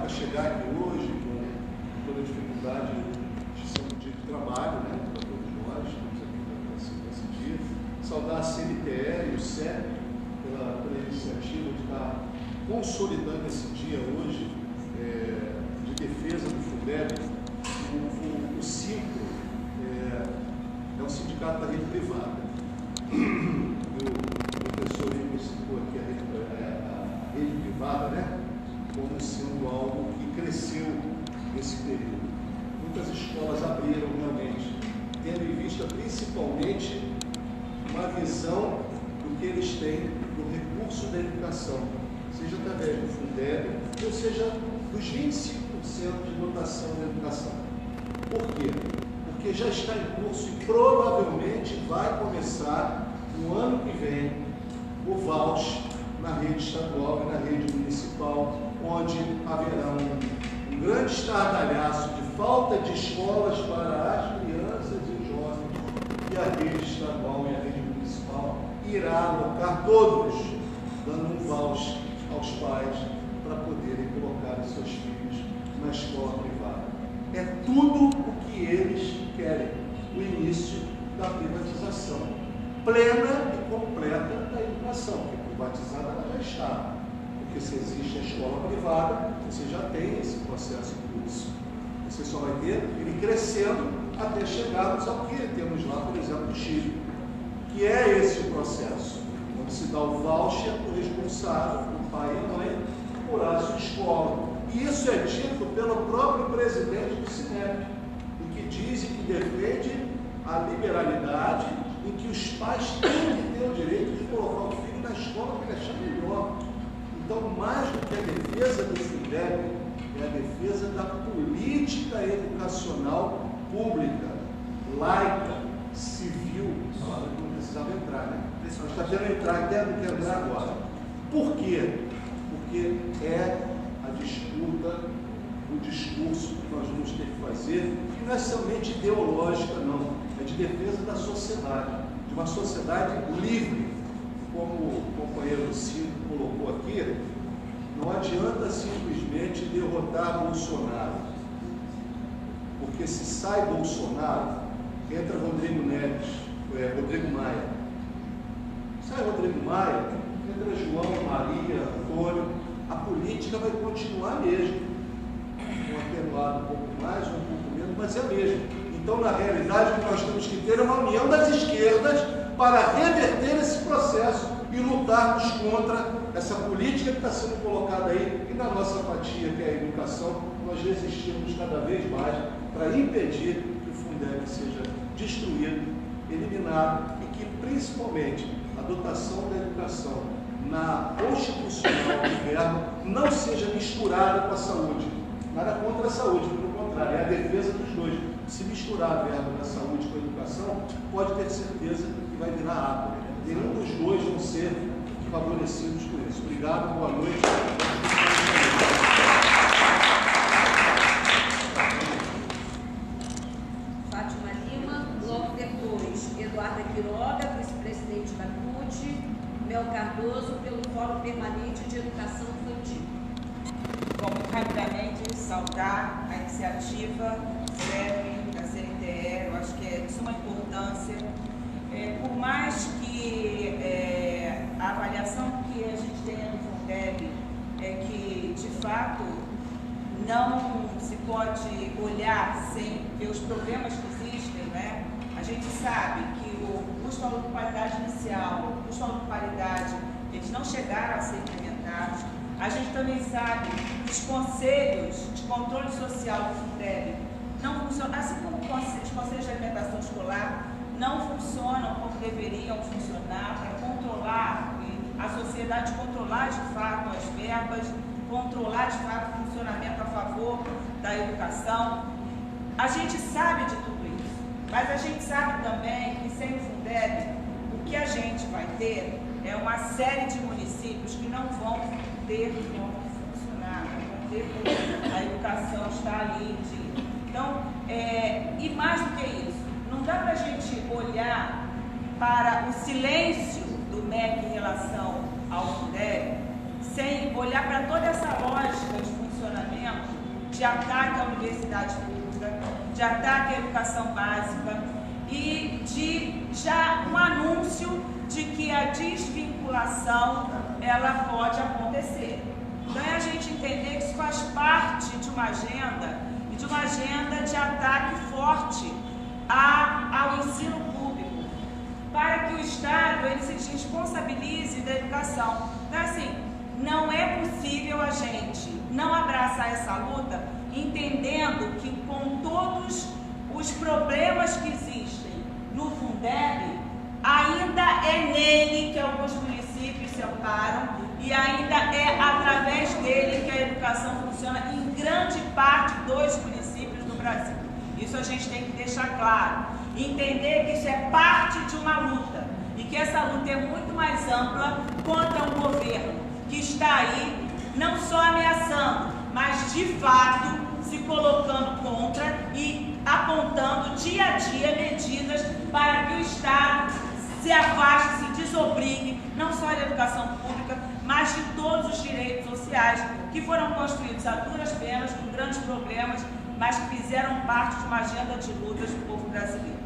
para chegar aqui hoje, com toda a dificuldade de ser um dia de trabalho, né, para todos nós, estamos aqui nesse dia. Saudar a CNTE e o CEP pela iniciativa de estar consolidando esse dia hoje de defesa do Fundeb. O SINCRO é um sindicato da rede privada. O professor Igor citou aqui a rede privada, né, como sendo algo que cresceu nesse período. Muitas escolas abriram realmente, tendo em vista principalmente uma visão do que eles têm do recurso da educação, seja através do Fundeb, ou seja, dos 25% de dotação da educação. Por quê? Porque já está em curso e provavelmente vai começar no ano que vem o voucher na rede estadual e na rede municipal, onde haverá um grande estardalhaço de falta de escolas para as crianças e jovens, e a rede estadual e a rede municipal irá alocar todos, dando um voucher aos pais para poderem colocar os seus filhos na escola privada. É tudo o que eles querem, o início da privatização plena e completa da educação, porque privatizada ela já está, porque se existe a escola privada, você já tem esse processo em curso. Você só vai ter ele crescendo até chegarmos ao que temos lá, por exemplo, no Chile, que é esse o processo, onde se dá o voucher para o responsável, o pai e a mãe, por a sua escola. E isso é dito pelo próprio presidente do Cinep, em que diz e que defende a liberalidade, em que os pais têm que ter o direito de colocar o filho na escola para ele achar melhor. Então, mais do que a defesa do Fundeb, é a defesa da política educacional pública, laica, civil, palavra que não precisava entrar, né? Está tendo entrar, tendo que entrar agora. Por quê? Porque é a disputa, o discurso que nós vamos ter que fazer, que não é somente ideológica, não, é de defesa da sociedade, de uma sociedade livre, como o companheiro Ciro colocou aqui. Não adianta simplesmente derrotar Bolsonaro, porque se sai Bolsonaro, entra Rodrigo Maia. Sai Rodrigo Maia, entra João, Maria, Antônio, a política vai continuar mesmo, um atenuado um pouco mais, um pouco menos, mas é mesmo. Então, na realidade, o que nós temos que ter é uma união das esquerdas para reverter esse processo e lutarmos contra essa política que está sendo colocada aí, e na nossa apatia, que é a educação, nós resistimos cada vez mais para impedir que o Fundeb seja destruído, eliminado, e que principalmente a dotação da educação na constitucional de verba não seja misturada com a saúde. Nada contra a saúde, pelo contrário, é a defesa dos dois. Se misturar a verba da saúde com a educação, pode ter certeza que vai virar água. Nenhum dos dois vão ser favorecidos por isso. Obrigado, boa noite. Fátima Lima, logo depois, Eduarda Quiroga, vice-presidente da CUT, Mel Cardoso, pelo Fórum Permanente de Educação Infantil. Bom, muito rapidamente, saudar a iniciativa da CNTE, eu acho que é de suma importância. Por mais que a avaliação que a gente tenha no Fundeb é que, de fato, não se pode olhar sem ver os problemas que existem, né? A gente sabe que o custo de qualidade inicial, o custo de paridade, eles não chegaram a ser implementados. A gente também sabe que os conselhos de controle social do Fundeb não funcionam, assim como os conselhos de alimentação escolar não funcionam como deveriam funcionar para controlar a sociedade, controlar de fato as verbas, controlar de fato o funcionamento a favor da educação. A gente sabe de tudo isso, mas a gente sabe também que sem o Fundeb, o que a gente vai ter é uma série de municípios que não vão ter como funcionar, não vão ter como a educação está ali. Então, e mais do que isso, não dá para a gente olhar para o silêncio do MEC em relação ao Fundeb sem olhar para toda essa lógica de funcionamento posicionamento de ataque à universidade pública, de ataque à educação básica e de já um anúncio de que a desvinculação ela pode acontecer. Então é a gente entender que isso faz parte de uma agenda e de uma agenda de ataque forte ao ensino público, para que o Estado ele se responsabilize da educação. Então assim, não é possível a gente não abraçar essa luta entendendo que com todos os problemas que existem no Fundeb, ainda é nele que alguns municípios se amparam e ainda é através dele que a educação funciona em grande parte dos municípios do Brasil. Isso a gente tem que deixar claro. Entender que isso é parte de uma luta e que essa luta é muito mais ampla contra um governo que está aí não só ameaçando, mas de fato se colocando contra e apontando dia a dia medidas para que o Estado se afaste, se desobrigue, não só da educação pública, mas de todos os direitos sociais que foram construídos a duras penas, com grandes problemas, mas que fizeram parte de uma agenda de lutas do povo brasileiro.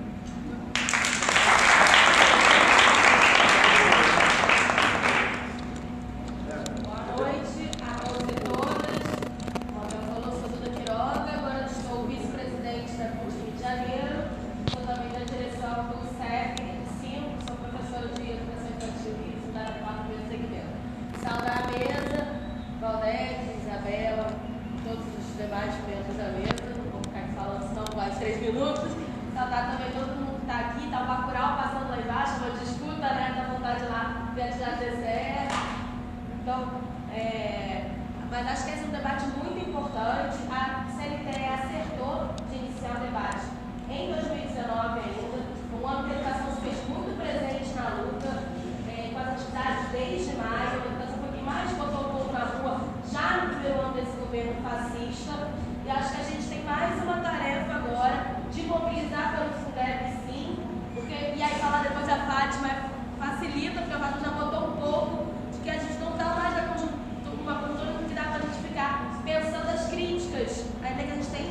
Mas acho que esse é um debate muito importante. A CNTE acertou de iniciar o debate em 2019 ainda, um ano que a educação se fez muito presente na luta, com as atividades desde maio. A educação foi quem mais botou o povo na rua já no primeiro ano desse governo fascista, e acho que a gente tem mais uma tarefa agora de mobilizar pelo Fundeb, sim, porque, e aí falar depois a Fátima facilita, porque a Fátima já botou um pouco de que a gente não está mais na uma conjuntura que dá para a gente ficar pensando as críticas, ainda que a gente tem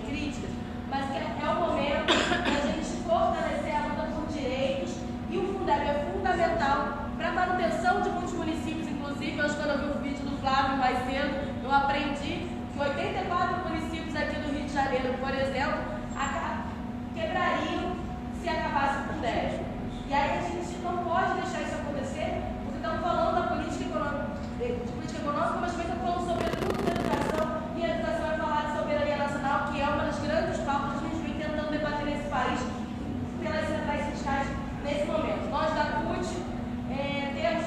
críticas, mas que é o momento de a gente fortalecer a luta por direitos, e o Fundeb é fundamental para a manutenção de muitos municípios. Inclusive, hoje, quando eu vi o vídeo do Flávio mais cedo, eu aprendi que 84 municípios aqui do Rio de Janeiro, por exemplo, quebrariam se acabasse o Fundeb. E aí a gente não pode deixar isso acontecer, porque estamos falando da política econômica, mas também estamos falando sobretudo da educação, e a educação é falar de soberania nacional, que é uma das grandes pautas que a gente vem tentando debater nesse país pelas centrais sindicais nesse momento. Nós da CUT temos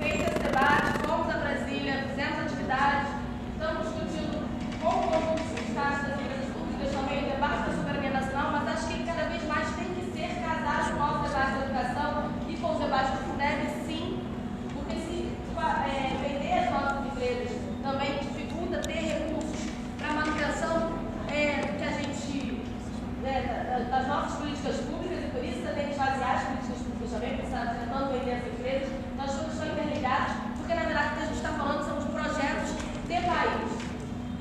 feito esse debate, fomos a Brasília, fizemos atividades, estamos discutindo com o conjunto dos sindicatos das empresas públicas também o debate da soberania nacional, mas acho que cada vez mais tem que ser casado com o nosso debate da educação e com o debate do Fundeb, sim, porque se vender as nossas empresas também dificulta ter recursos para a manutenção que a gente, das nossas políticas públicas, e por isso também esvaziar as políticas públicas também, porque está tentando vender as empresas. Nós todos estamos interligados, porque na verdade o que a gente está falando são de projetos de país.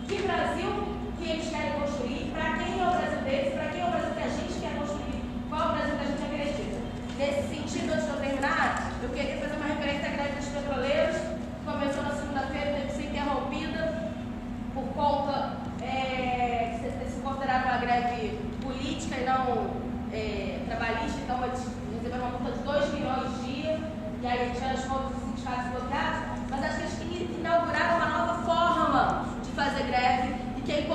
Que Brasil que eles querem construir, para quem é o Brasil deles, para quem é o Brasil que a gente quer construir, qual é o Brasil que a gente acredita. Nesse sentido, antes de eu terminar, eu queria fazer uma referência à greve dos petroleiros, que começou na segunda-feira, teve que ser interrompida por conta de ser considerada uma greve política e não trabalhista. Então, eles receberam uma multa de 2 milhões de dias, e aí tiveram as contas dos sindicatos bloqueados. Mas acho que eles têm que inaugurar uma nova forma de fazer greve, e que é importante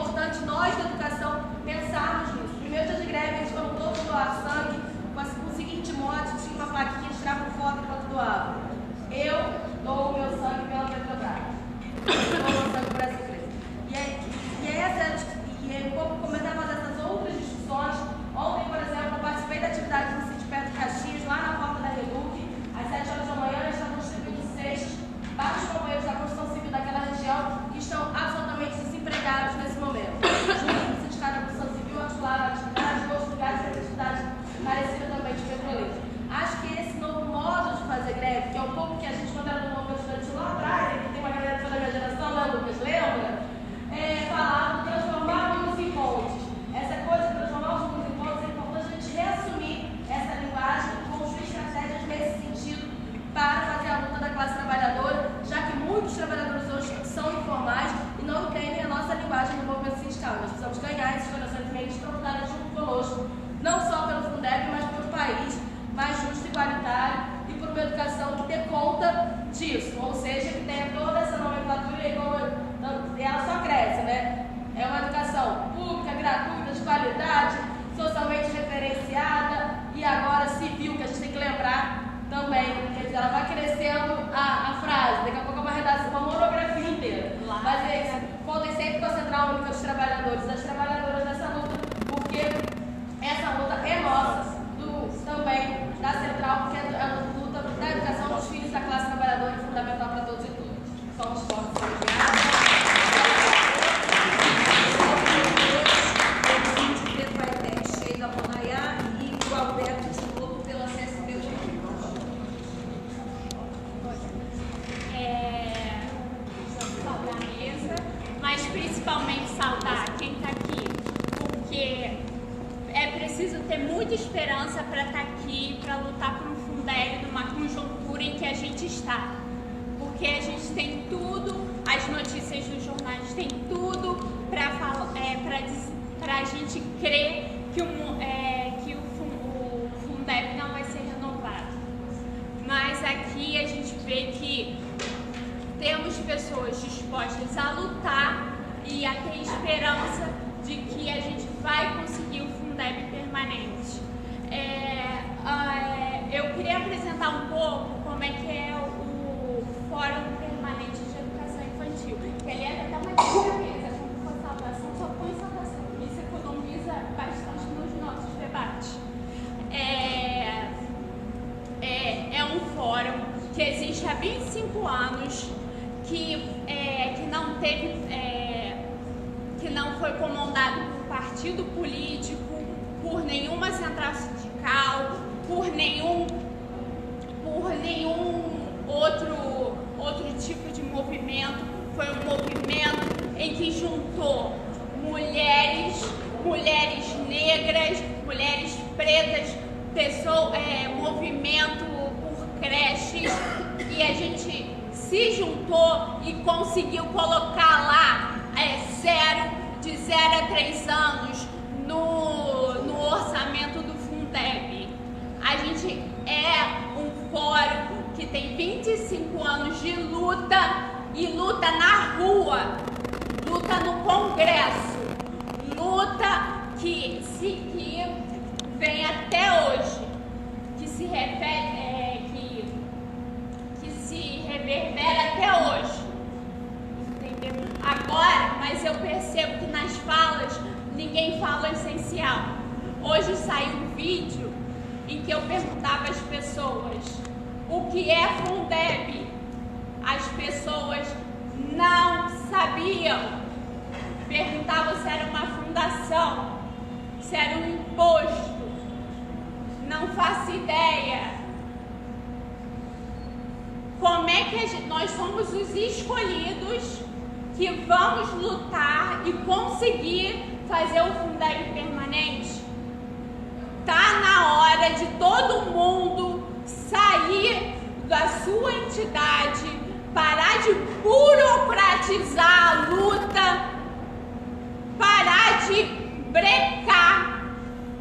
principalmente saudar quem está aqui, porque é preciso ter muita esperança para estar aqui, para lutar por um Fundeb numa conjuntura em que a gente está. Porque a gente tem tudo, as notícias dos jornais têm tudo para a gente crer que o Fundeb não vai ser renovado. Mas aqui a gente vê que temos pessoas dispostas a lutar e a ter esperança de que a gente vai conseguir o Fundeb permanente. Eu queria apresentar um pouco como é que é o Fórum Permanente de Educação Infantil, que aliás é até uma dica mesa, quando for saudação, só põe saudação, isso economiza bastante nos nossos debates. É um fórum que existe há 25 anos, que não foi comandado por partido político, por nenhuma central sindical, por nenhum outro tipo de movimento. Foi um movimento em que juntou mulheres negras, mulheres pretas, movimento por creches, e a gente se juntou e conseguiu colocar lá de 0 a 3 anos no orçamento do Fundeb. A gente é um fórum que tem 25 anos de luta, e luta na rua, luta no Congresso, luta que vem até hoje, que se reverbera até hoje. Entendeu? Agora, mas eu percebo que nas falas ninguém fala o essencial. Hoje saiu um vídeo em que eu perguntava às pessoas o que é Fundeb. As pessoas não sabiam. Perguntavam se era uma fundação, se era um imposto. Não faço ideia. Como é que nós somos os escolhidos que vamos lutar e conseguir fazer o Fundeb permanente? Tá na hora de todo mundo sair da sua entidade, parar de burocratizar a luta, parar de brecar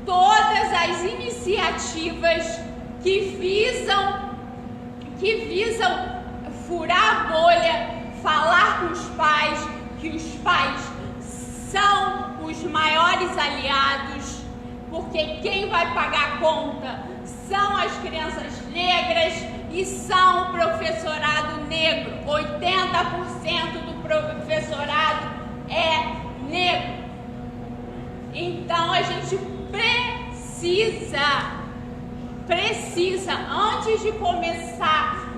todas as iniciativas que visam furar a bolha, falar com os pais que os pais são os maiores aliados, porque quem vai pagar a conta são as crianças negras e são o professorado negro. 80% do professorado é negro. Então a gente precisa, antes de começar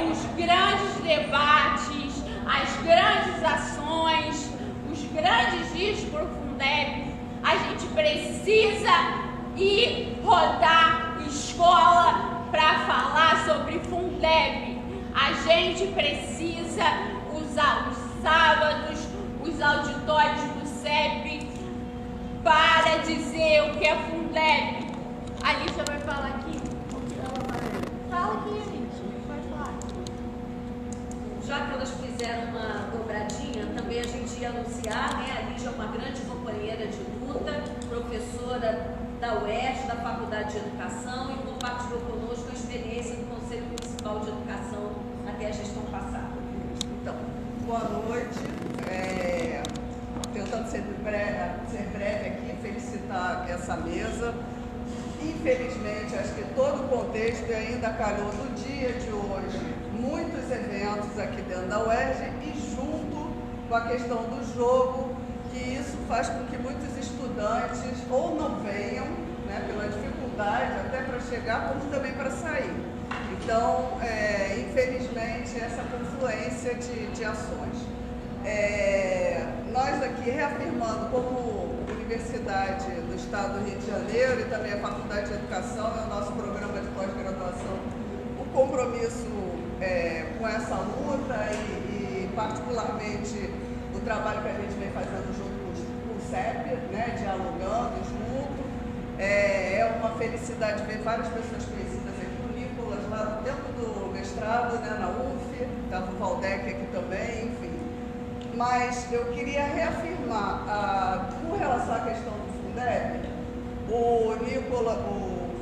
os grandes debates, as grandes ações, os grandes dias para o Fundeb, a gente precisa ir rodar escola para falar sobre Fundeb. A gente precisa usar os sábados, os auditórios do CEP para dizer o que é Fundeb. A Alicia vai falar aqui. Fala aqui, gente. Pode falar. Já que elas fizeram uma dobradinha, também a gente ia anunciar, né? A Lígia é uma grande companheira de luta, professora da UERJ, da Faculdade de Educação, e compartilhou conosco a experiência do Conselho Municipal de Educação até a gestão passada. Então, boa noite. Tentando ser breve aqui, felicitar essa mesa. Infelizmente, acho que todo o contexto ainda calhou no dia de hoje muitos eventos aqui dentro da UERJ, e junto com a questão do jogo, que isso faz com que muitos estudantes ou não venham, né, pela dificuldade até para chegar, como também para sair. Então, infelizmente, essa confluência de ações. Nós aqui reafirmando como Universidade do Estado do Rio de Janeiro e também a Faculdade de Educação, é o nosso programa de pós-graduação, o compromisso com essa luta e particularmente o trabalho que a gente vem fazendo junto com o CEP, né, dialogando junto. É uma felicidade ver várias pessoas conhecidas aqui, o Nicolas lá dentro do mestrado, né, na UF, estava o Valdec aqui também, enfim. Mas eu queria reafirmar, com relação à questão do Fundeb, o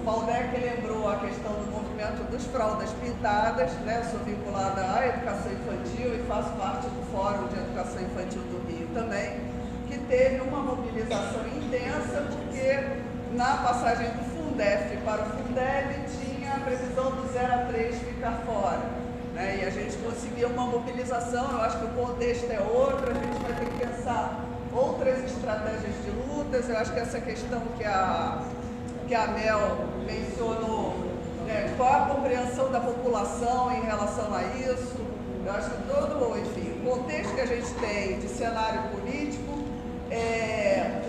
Valdec lembrou a questão do movimento dos fraldas pintadas, né? Eu sou vinculada à educação infantil e faço parte do Fórum de Educação Infantil do Rio também, que teve uma mobilização intensa, porque na passagem do Fundef para o Fundeb tinha a previsão do 0 a 3 ficar fora, né? E a gente conseguiu uma mobilização. Eu acho que o contexto é outro, a gente vai ter que pensar outras estratégias de lutas. Eu acho que essa questão que a Mel mencionou, né, qual a compreensão da população em relação a isso, eu acho que todo, enfim, o contexto que a gente tem de cenário político,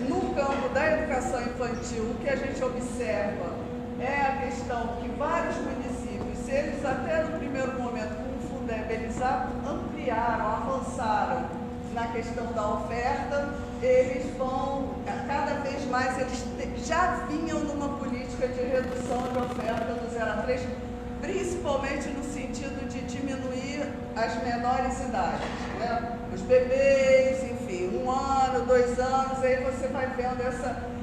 no campo da educação infantil, o que a gente observa é a questão que vários municípios, se eles até no primeiro momento, com o Fundeb, eles ampliaram, avançaram na questão da oferta, eles vão, cada vez mais, eles já vinham numa política de redução de oferta do 0 a 3, principalmente no sentido de diminuir as menores idades, né? Os bebês, enfim, 1 ano, 2 anos, aí você vai vendo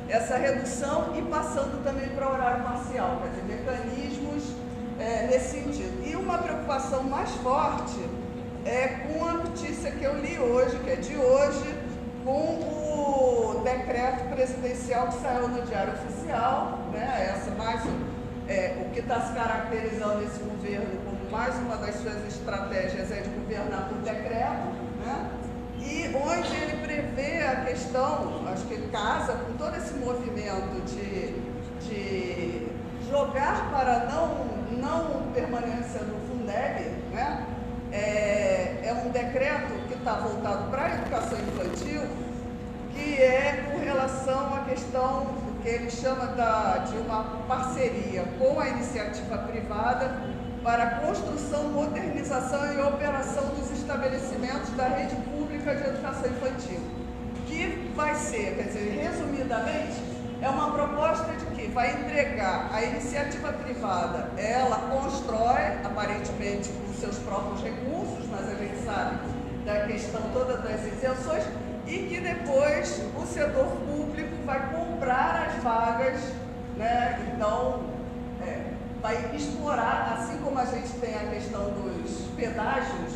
essa redução e passando também para o horário parcial, quer dizer, mecanismos nesse sentido. E uma preocupação mais forte é com a notícia que eu li hoje, que é de hoje, com o decreto presidencial que saiu no Diário Oficial, né? O que está se caracterizando esse governo como mais uma das suas estratégias é de governar por decreto, né? E onde ele prevê a questão, acho que ele casa com todo esse movimento de jogar para não permanência no Fundeb, né? É um decreto que está voltado para a educação infantil, que é com relação à questão do que ele chama de uma parceria com a iniciativa privada para a construção, modernização e operação dos estabelecimentos da rede pública de educação infantil. Que vai ser, quer dizer, resumidamente, é uma proposta de que vai entregar a iniciativa privada, ela constrói, aparentemente, com seus próprios recursos, mas a gente sabe da questão toda das isenções, e que depois o setor público vai comprar as vagas, né? Então, vai explorar, assim como a gente tem a questão dos pedágios,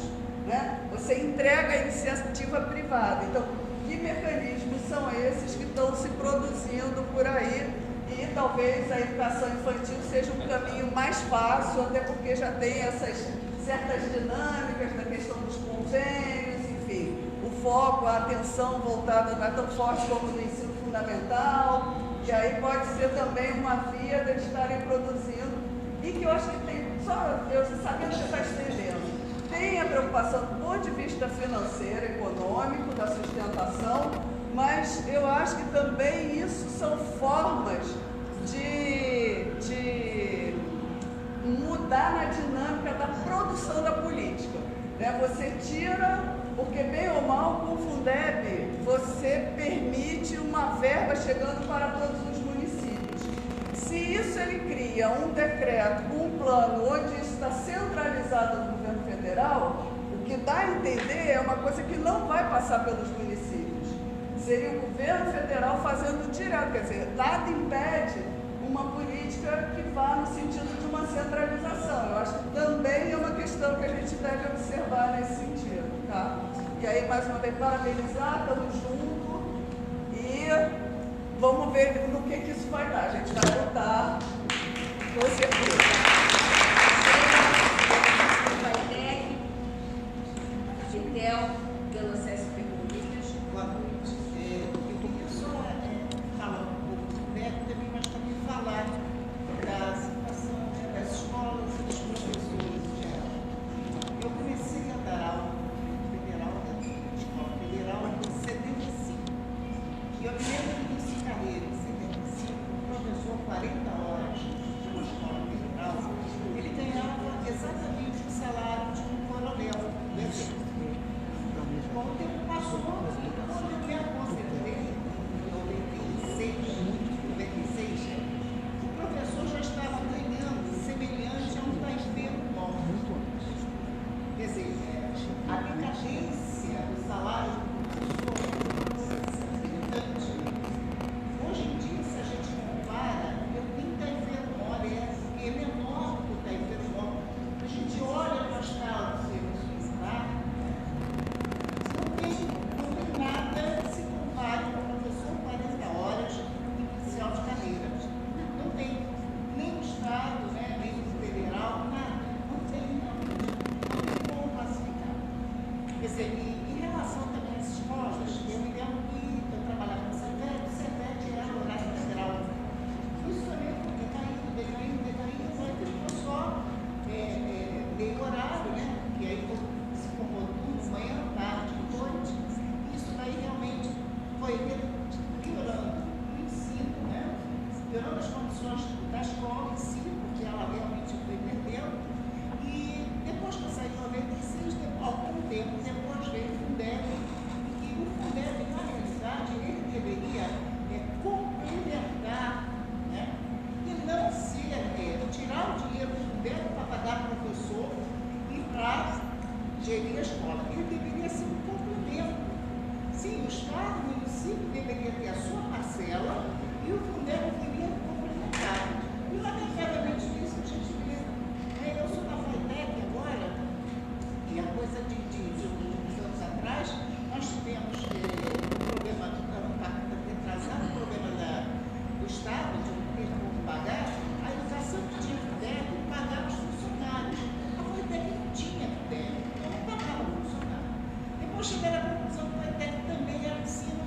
né? Você entrega a iniciativa privada. Então, que mecanismos são esses que estão se produzindo por aí? E talvez a educação infantil seja um caminho mais fácil, até porque já tem essas certas dinâmicas da questão dos convênios, enfim, o foco, a atenção voltada não é tão forte como no ensino fundamental, e aí pode ser também uma via de estarem produzindo, e que eu acho que tem, só eu sabendo que está estendendo, tem a preocupação do ponto de vista financeiro, econômico, da sustentação, mas eu acho que também isso são formas de mudar na dinâmica da produção da política, né? Você tira, porque bem ou mal, com o Fundeb, você permite uma verba chegando para todos os municípios. Se isso ele cria um decreto, um plano, onde isso está centralizado no governo federal, o que dá a entender é uma coisa que não vai passar pelos municípios. Seria o governo federal fazendo direto, quer dizer, nada impede uma política que vá no sentido de uma centralização. Eu acho que também é uma questão que a gente deve observar nesse sentido, tá? E aí, mais uma vez, parabenizar, estamos juntos e vamos ver no que isso vai dar. A gente vai lutar, com certeza. Gitel, pelo acesso perguntas. Boa noite. Eu queria só falar um pouco do MEC também, mas também falar da situação das escolas e dos professores em geral. Eu comecei a dar aula federal, da escola federal, em 75. E eu me lembro que esse carreira, em 75, o professor 40 horas de uma escola federal, Estado, o município deveria ter a sua parcela e o Fundeb deveria complementar. E, lamentavelmente, isso a gente vê. Eu sou da FATEC agora, e a coisa de uns anos atrás, nós tivemos um problema, retrasado um problema do Estado, de não ter como pagar, a educação que tinha Fundeb pagava os funcionários. A FATEC não tinha Fundeb, então não pagava o funcionário. Depois chegaram à conclusão que a FATEC também era ensino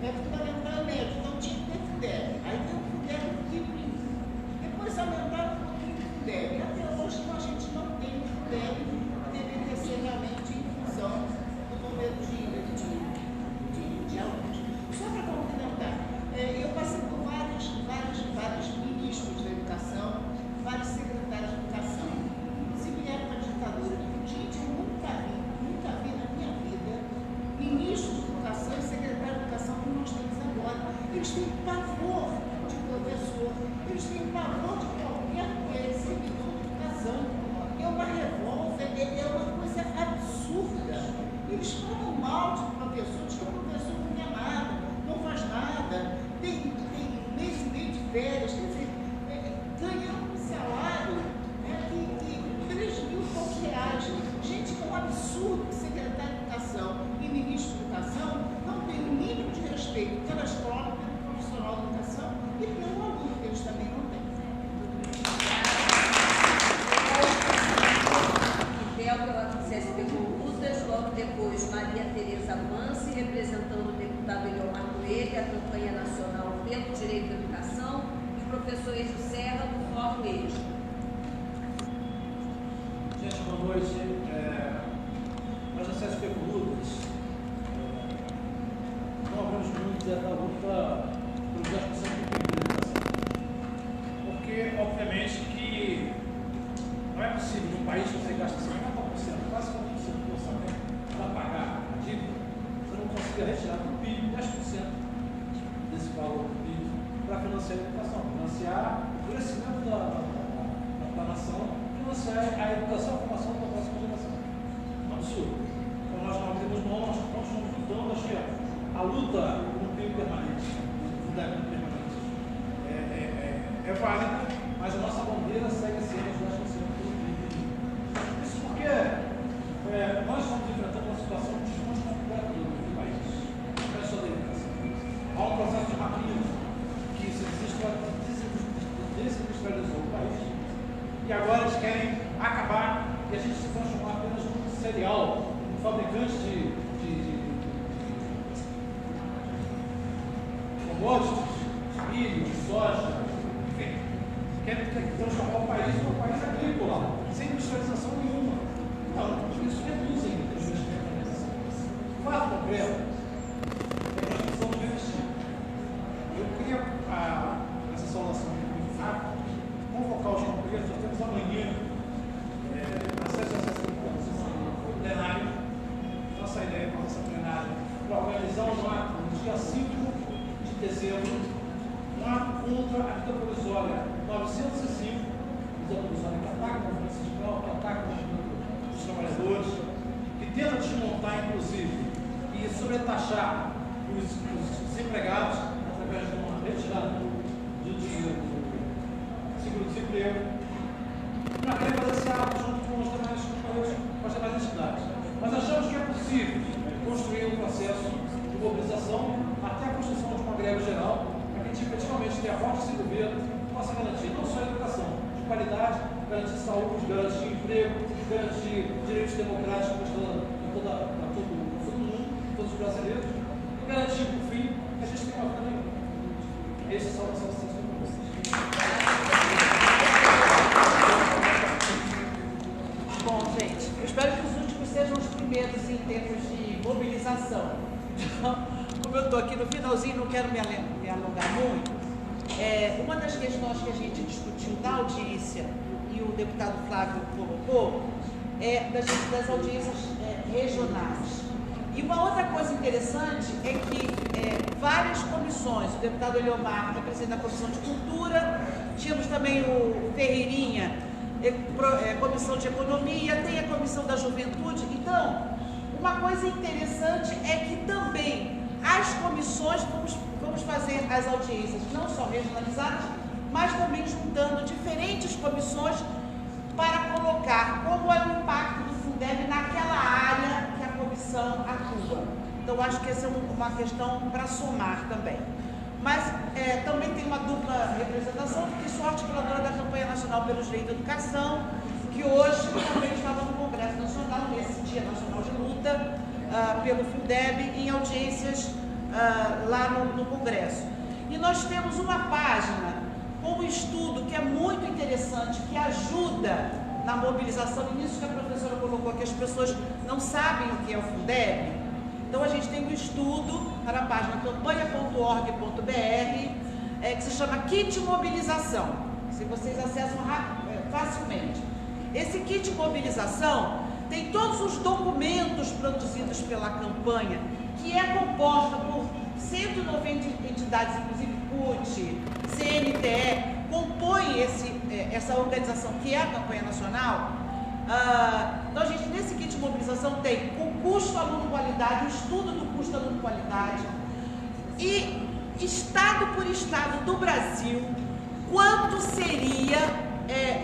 fundamental médio, então tinha que ter Fundeb. Aí tem o Fundeb pequenininho. Depois aumentaram um pouquinho o Fundeb. Até hoje a gente não tem o Fundeb, deveria ser realmente em função do número de alunos. Só para complementar, eu passei por vários ministros da educação, vários secretários de educação. Se vier para a ditadura, gente, eu nunca vi na minha vida ministro de educação e secretário de educação como nós temos agora. Eles têm pavor de professor, eles têm pavor de qualquer servidor de educação. É uma revolta, é uma coisa absurda. Eles falam mal de professor, diz que o professor não é nada, não faz nada, tem mês e meio de férias, quer dizer, ganhando um salário de 3 mil e poucos reais. Gente, é um absurdo que secretário de educação e ministro de educação não tem o mínimo de respeito pela escola, pelo profissional de educação e pelo aluno, que eles também não têm. Pela CSP Conlutas, logo depois Maria Tereza Mansi, representando o deputado Eliomar Coelho, a campanha nacional pelo direito à educação, e o professor Eixo Serra, do Fórum Eixo. Gente, boa noite. Nós da CSP Conlutas não abrimos muito da luta pelos 10% do PIB da educação. Porque, obviamente, que não é possível num país que você gasta 50%, quase 50% do orçamento para pagar a dívida, você não conseguir retirar do PIB 10% desse valor do PIB para financiar a educação, financiar o crescimento da nação, financiar a educação e a formação da próxima geração. Um absurdo. Então nós não abrimos mão, nós estamos lutando, acho que a luta no PIB permanente, no fundamento permanente, é válida, mas a nossa bandeira segue sendo os 10%. Isso porque nós estamos enfrentando uma situação de desmonte completo do país, não é só da educação. Há um processo de rapina que se desindustrializou o país e agora eles querem acabar e a gente se transformar apenas num cereal, um fabricante de commodities, de milho, de soja, enfim. Querem transformar o país num país agrícola, sem industrialização nenhuma. Então, isso reduz ainda o investimento na educação. O fato concreto é que nós precisamos investir. Eu queria, nessa saudação muito rápida, convocar os companheiros. Nós temos amanhã acesso ao plenário. Nossa ideia com essa plenária para organizar um ato no dia 5 de dezembro, um ato contra a medida provisória 905, medida provisória que ataca a conferência sindical, que ataca o dos trabalhadores, que tenta desmontar, inclusive, e sobretaxar os desempregados através de uma retirada do dinheiro do seguro-desemprego. Nós queremos fazer esse ato junto com os demais companheiros, com as demais entidades. Mas achamos que é possível construir um processo de mobilização até a construção de uma greve geral, para que a gente efetivamente tenha a voz desse governo, possa garantir não só a educação de qualidade, garantir saúde, garantir emprego, garantir direitos democráticos para todo mundo, todos os brasileiros, e garantir, por fim, que a gente tenha uma vida melhor. Essa é a salvação da ciência do mundo. Bom, gente, eu espero que os últimos sejam os primeiros em termos de mobilização. Então, como eu estou aqui no finalzinho, não quero me alongar muito. Uma das questões que a gente discutiu na audiência, e o deputado Flávio colocou, das audiências regionais. E uma outra coisa interessante é que várias comissões, o deputado Eliomar, presidente da Comissão de Cultura, tínhamos também o Ferreirinha, Comissão de Economia, tem a Comissão da Juventude. Então, uma coisa interessante é que também as comissões, vamos fazer as audiências não só regionalizadas, mas também juntando diferentes comissões para colocar como é o impacto do Fundeb naquela área que a comissão atua. Então, acho que essa é uma questão para somar também. Mas também tem uma dupla representação, porque sou articuladora da campanha nacional pelos direitos da educação, que hoje também estava no Congresso Nacional, nesse Dia Nacional de Luta, pelo Fundeb, em audiências lá no Congresso. E nós temos uma página com um estudo que é muito interessante, que ajuda na mobilização, e nisso que a professora colocou, que as pessoas não sabem o que é o Fundeb. Então, a gente tem um estudo na página campanha.org.br, que se chama Kit Mobilização, se vocês acessam facilmente. Esse Kit Mobilização tem todos os documentos produzidos pela campanha, que é composta por 190 entidades, inclusive CUT, CNTE, compõe essa organização que é a campanha nacional. Então, gente, nesse kit de mobilização tem o custo aluno-qualidade, o estudo do custo aluno-qualidade e, estado por estado do Brasil, quanto seria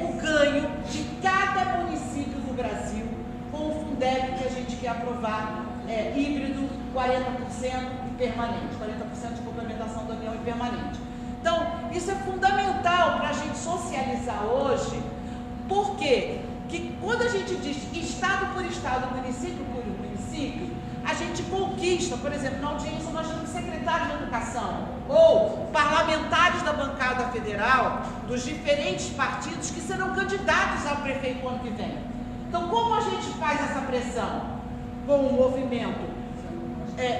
o ganho de cada município do Brasil com o Fundeb que a gente quer aprovar, híbrido, 40% e permanente, 40% de complementação da União e permanente. Então, isso é fundamental para a gente socializar hoje, porque que quando a gente diz estado por estado, município por município, a gente conquista, por exemplo, na audiência nós temos secretários de educação ou parlamentares da bancada federal dos diferentes partidos que serão candidatos a prefeito no ano que vem. Então, como a gente faz essa pressão? Com o movimento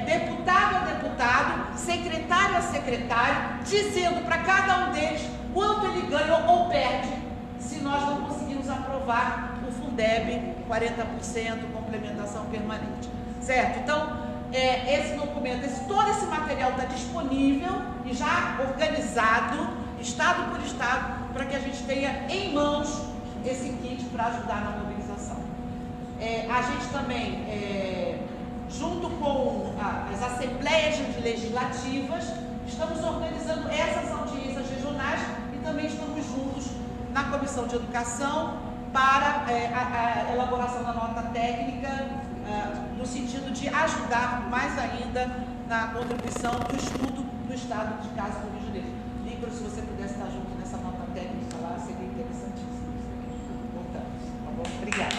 deputado a deputado, secretário a secretário, dizendo para cada um deles quanto ele ganha ou perde se nós não conseguirmos aprovar o Fundeb 40%, complementação permanente. Certo? Então, esse documento, todo esse material está disponível e já organizado, estado por estado, para que a gente tenha em mãos esse kit para ajudar na mobilização. A gente também, junto com as assembleias legislativas, estamos organizando essas audiências regionais e também estamos juntos na Comissão de Educação para a elaboração da nota técnica, no sentido de ajudar mais ainda na contribuição do estudo do Estado de caso do Rio de Janeiro. Lícaro, se você pudesse estar junto nessa nota técnica lá, seria interessantíssimo. Voltamos, tá bom? Obrigada.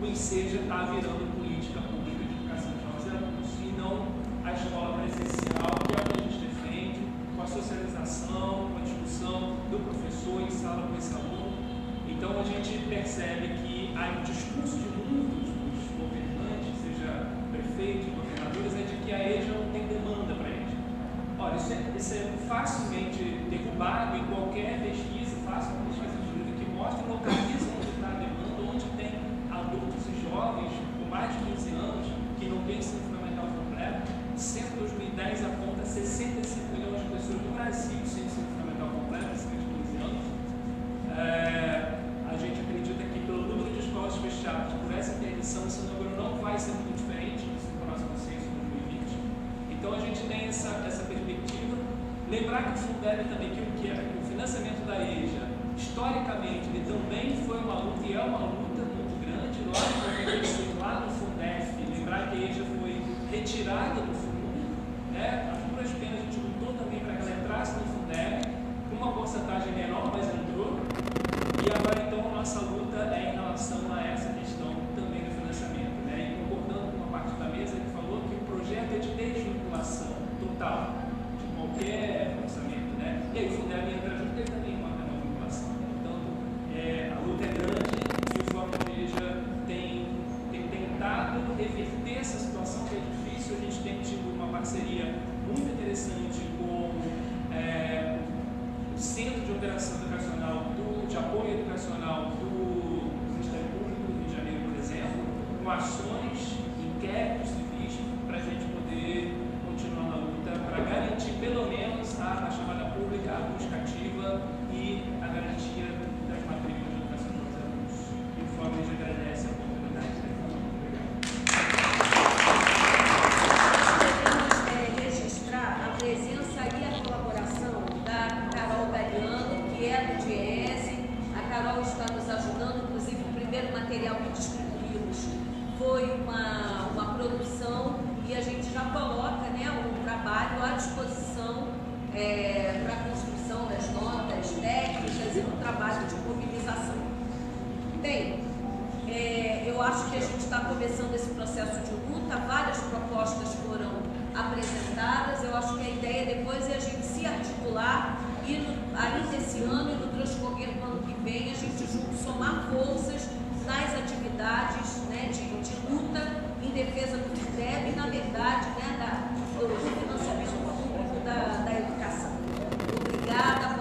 O Enseja está virando política pública de educação de jovens e alunos e não a escola presencial, que é o que a gente defende, com a socialização, com a discussão do professor em sala com esse aluno. Então a gente percebe que há um discurso de muitos dos governantes, seja prefeitos, governadores, é de que a EJA não tem demanda para a EJA. Olha, isso é facilmente derrubado em qualquer pesquisa, facilmente fazendo que mostra e localiza onde está a demanda, onde tem adultos e jovens com mais de 15 anos que não têm ensino fundamental completo, o censo de 2010 aponta 65 milhões de pessoas no Brasil sem ensino fundamental completo, acima de 12 anos. A gente acredita que pelo número de escolas fechadas, por essa interdição, esse número não vai ser muito diferente no próximo censo de 2020. Então a gente tem essa perspectiva. Lembrar que o Fundeb também, que o financiamento da EJA, historicamente, ele também foi uma luta e é uma luta muito grande. Lá no Fundef, lembrar que a EJA foi retirada do fundo, né? As duras penas a gente lutou também para que ela entrasse no Fundeb, com uma porcentagem menor, mas entrou. E agora, então, a nossa luta é em relação a essa questão também do financiamento, né? E concordando com uma parte da mesa que falou que o projeto é de desvinculação total de qualquer orçamento, né? E aí o Fundeb entra junto, ele também uma vinculação. Portanto, a luta é grande e o Fórum da EJA tem tentado reverter essa situação que é difícil. A gente tem tido uma parceria muito interessante com o Centro de Operação Educacional, de apoio educacional do Ministério Público do Rio de Janeiro, por exemplo, com ações, inquéritos civis, para a gente poder continuar na luta, para garantir pelo menos a chamada pública, a busca ativa e a garantia das matrículas de educação dos alunos. E o Fórum de agradece a oportunidade. Podemos registrar a presença e a colaboração da Carol Galiano, que é do DIESE. A Carol está nos ajudando, inclusive o primeiro material que distribuímos foi uma produção e a gente já coloca, né, um trabalho à disposição para a construção das notas técnicas e no trabalho de mobilização. Bem, eu acho que a gente está começando esse processo de luta, várias propostas foram apresentadas, eu acho que a ideia depois é a gente se articular e ainda esse ano e no transcorrer do ano que vem a gente junto somar forças nas atividades, né, de luta em defesa do Fundeb e na verdade, né, do financiamento público da educação. Obrigada.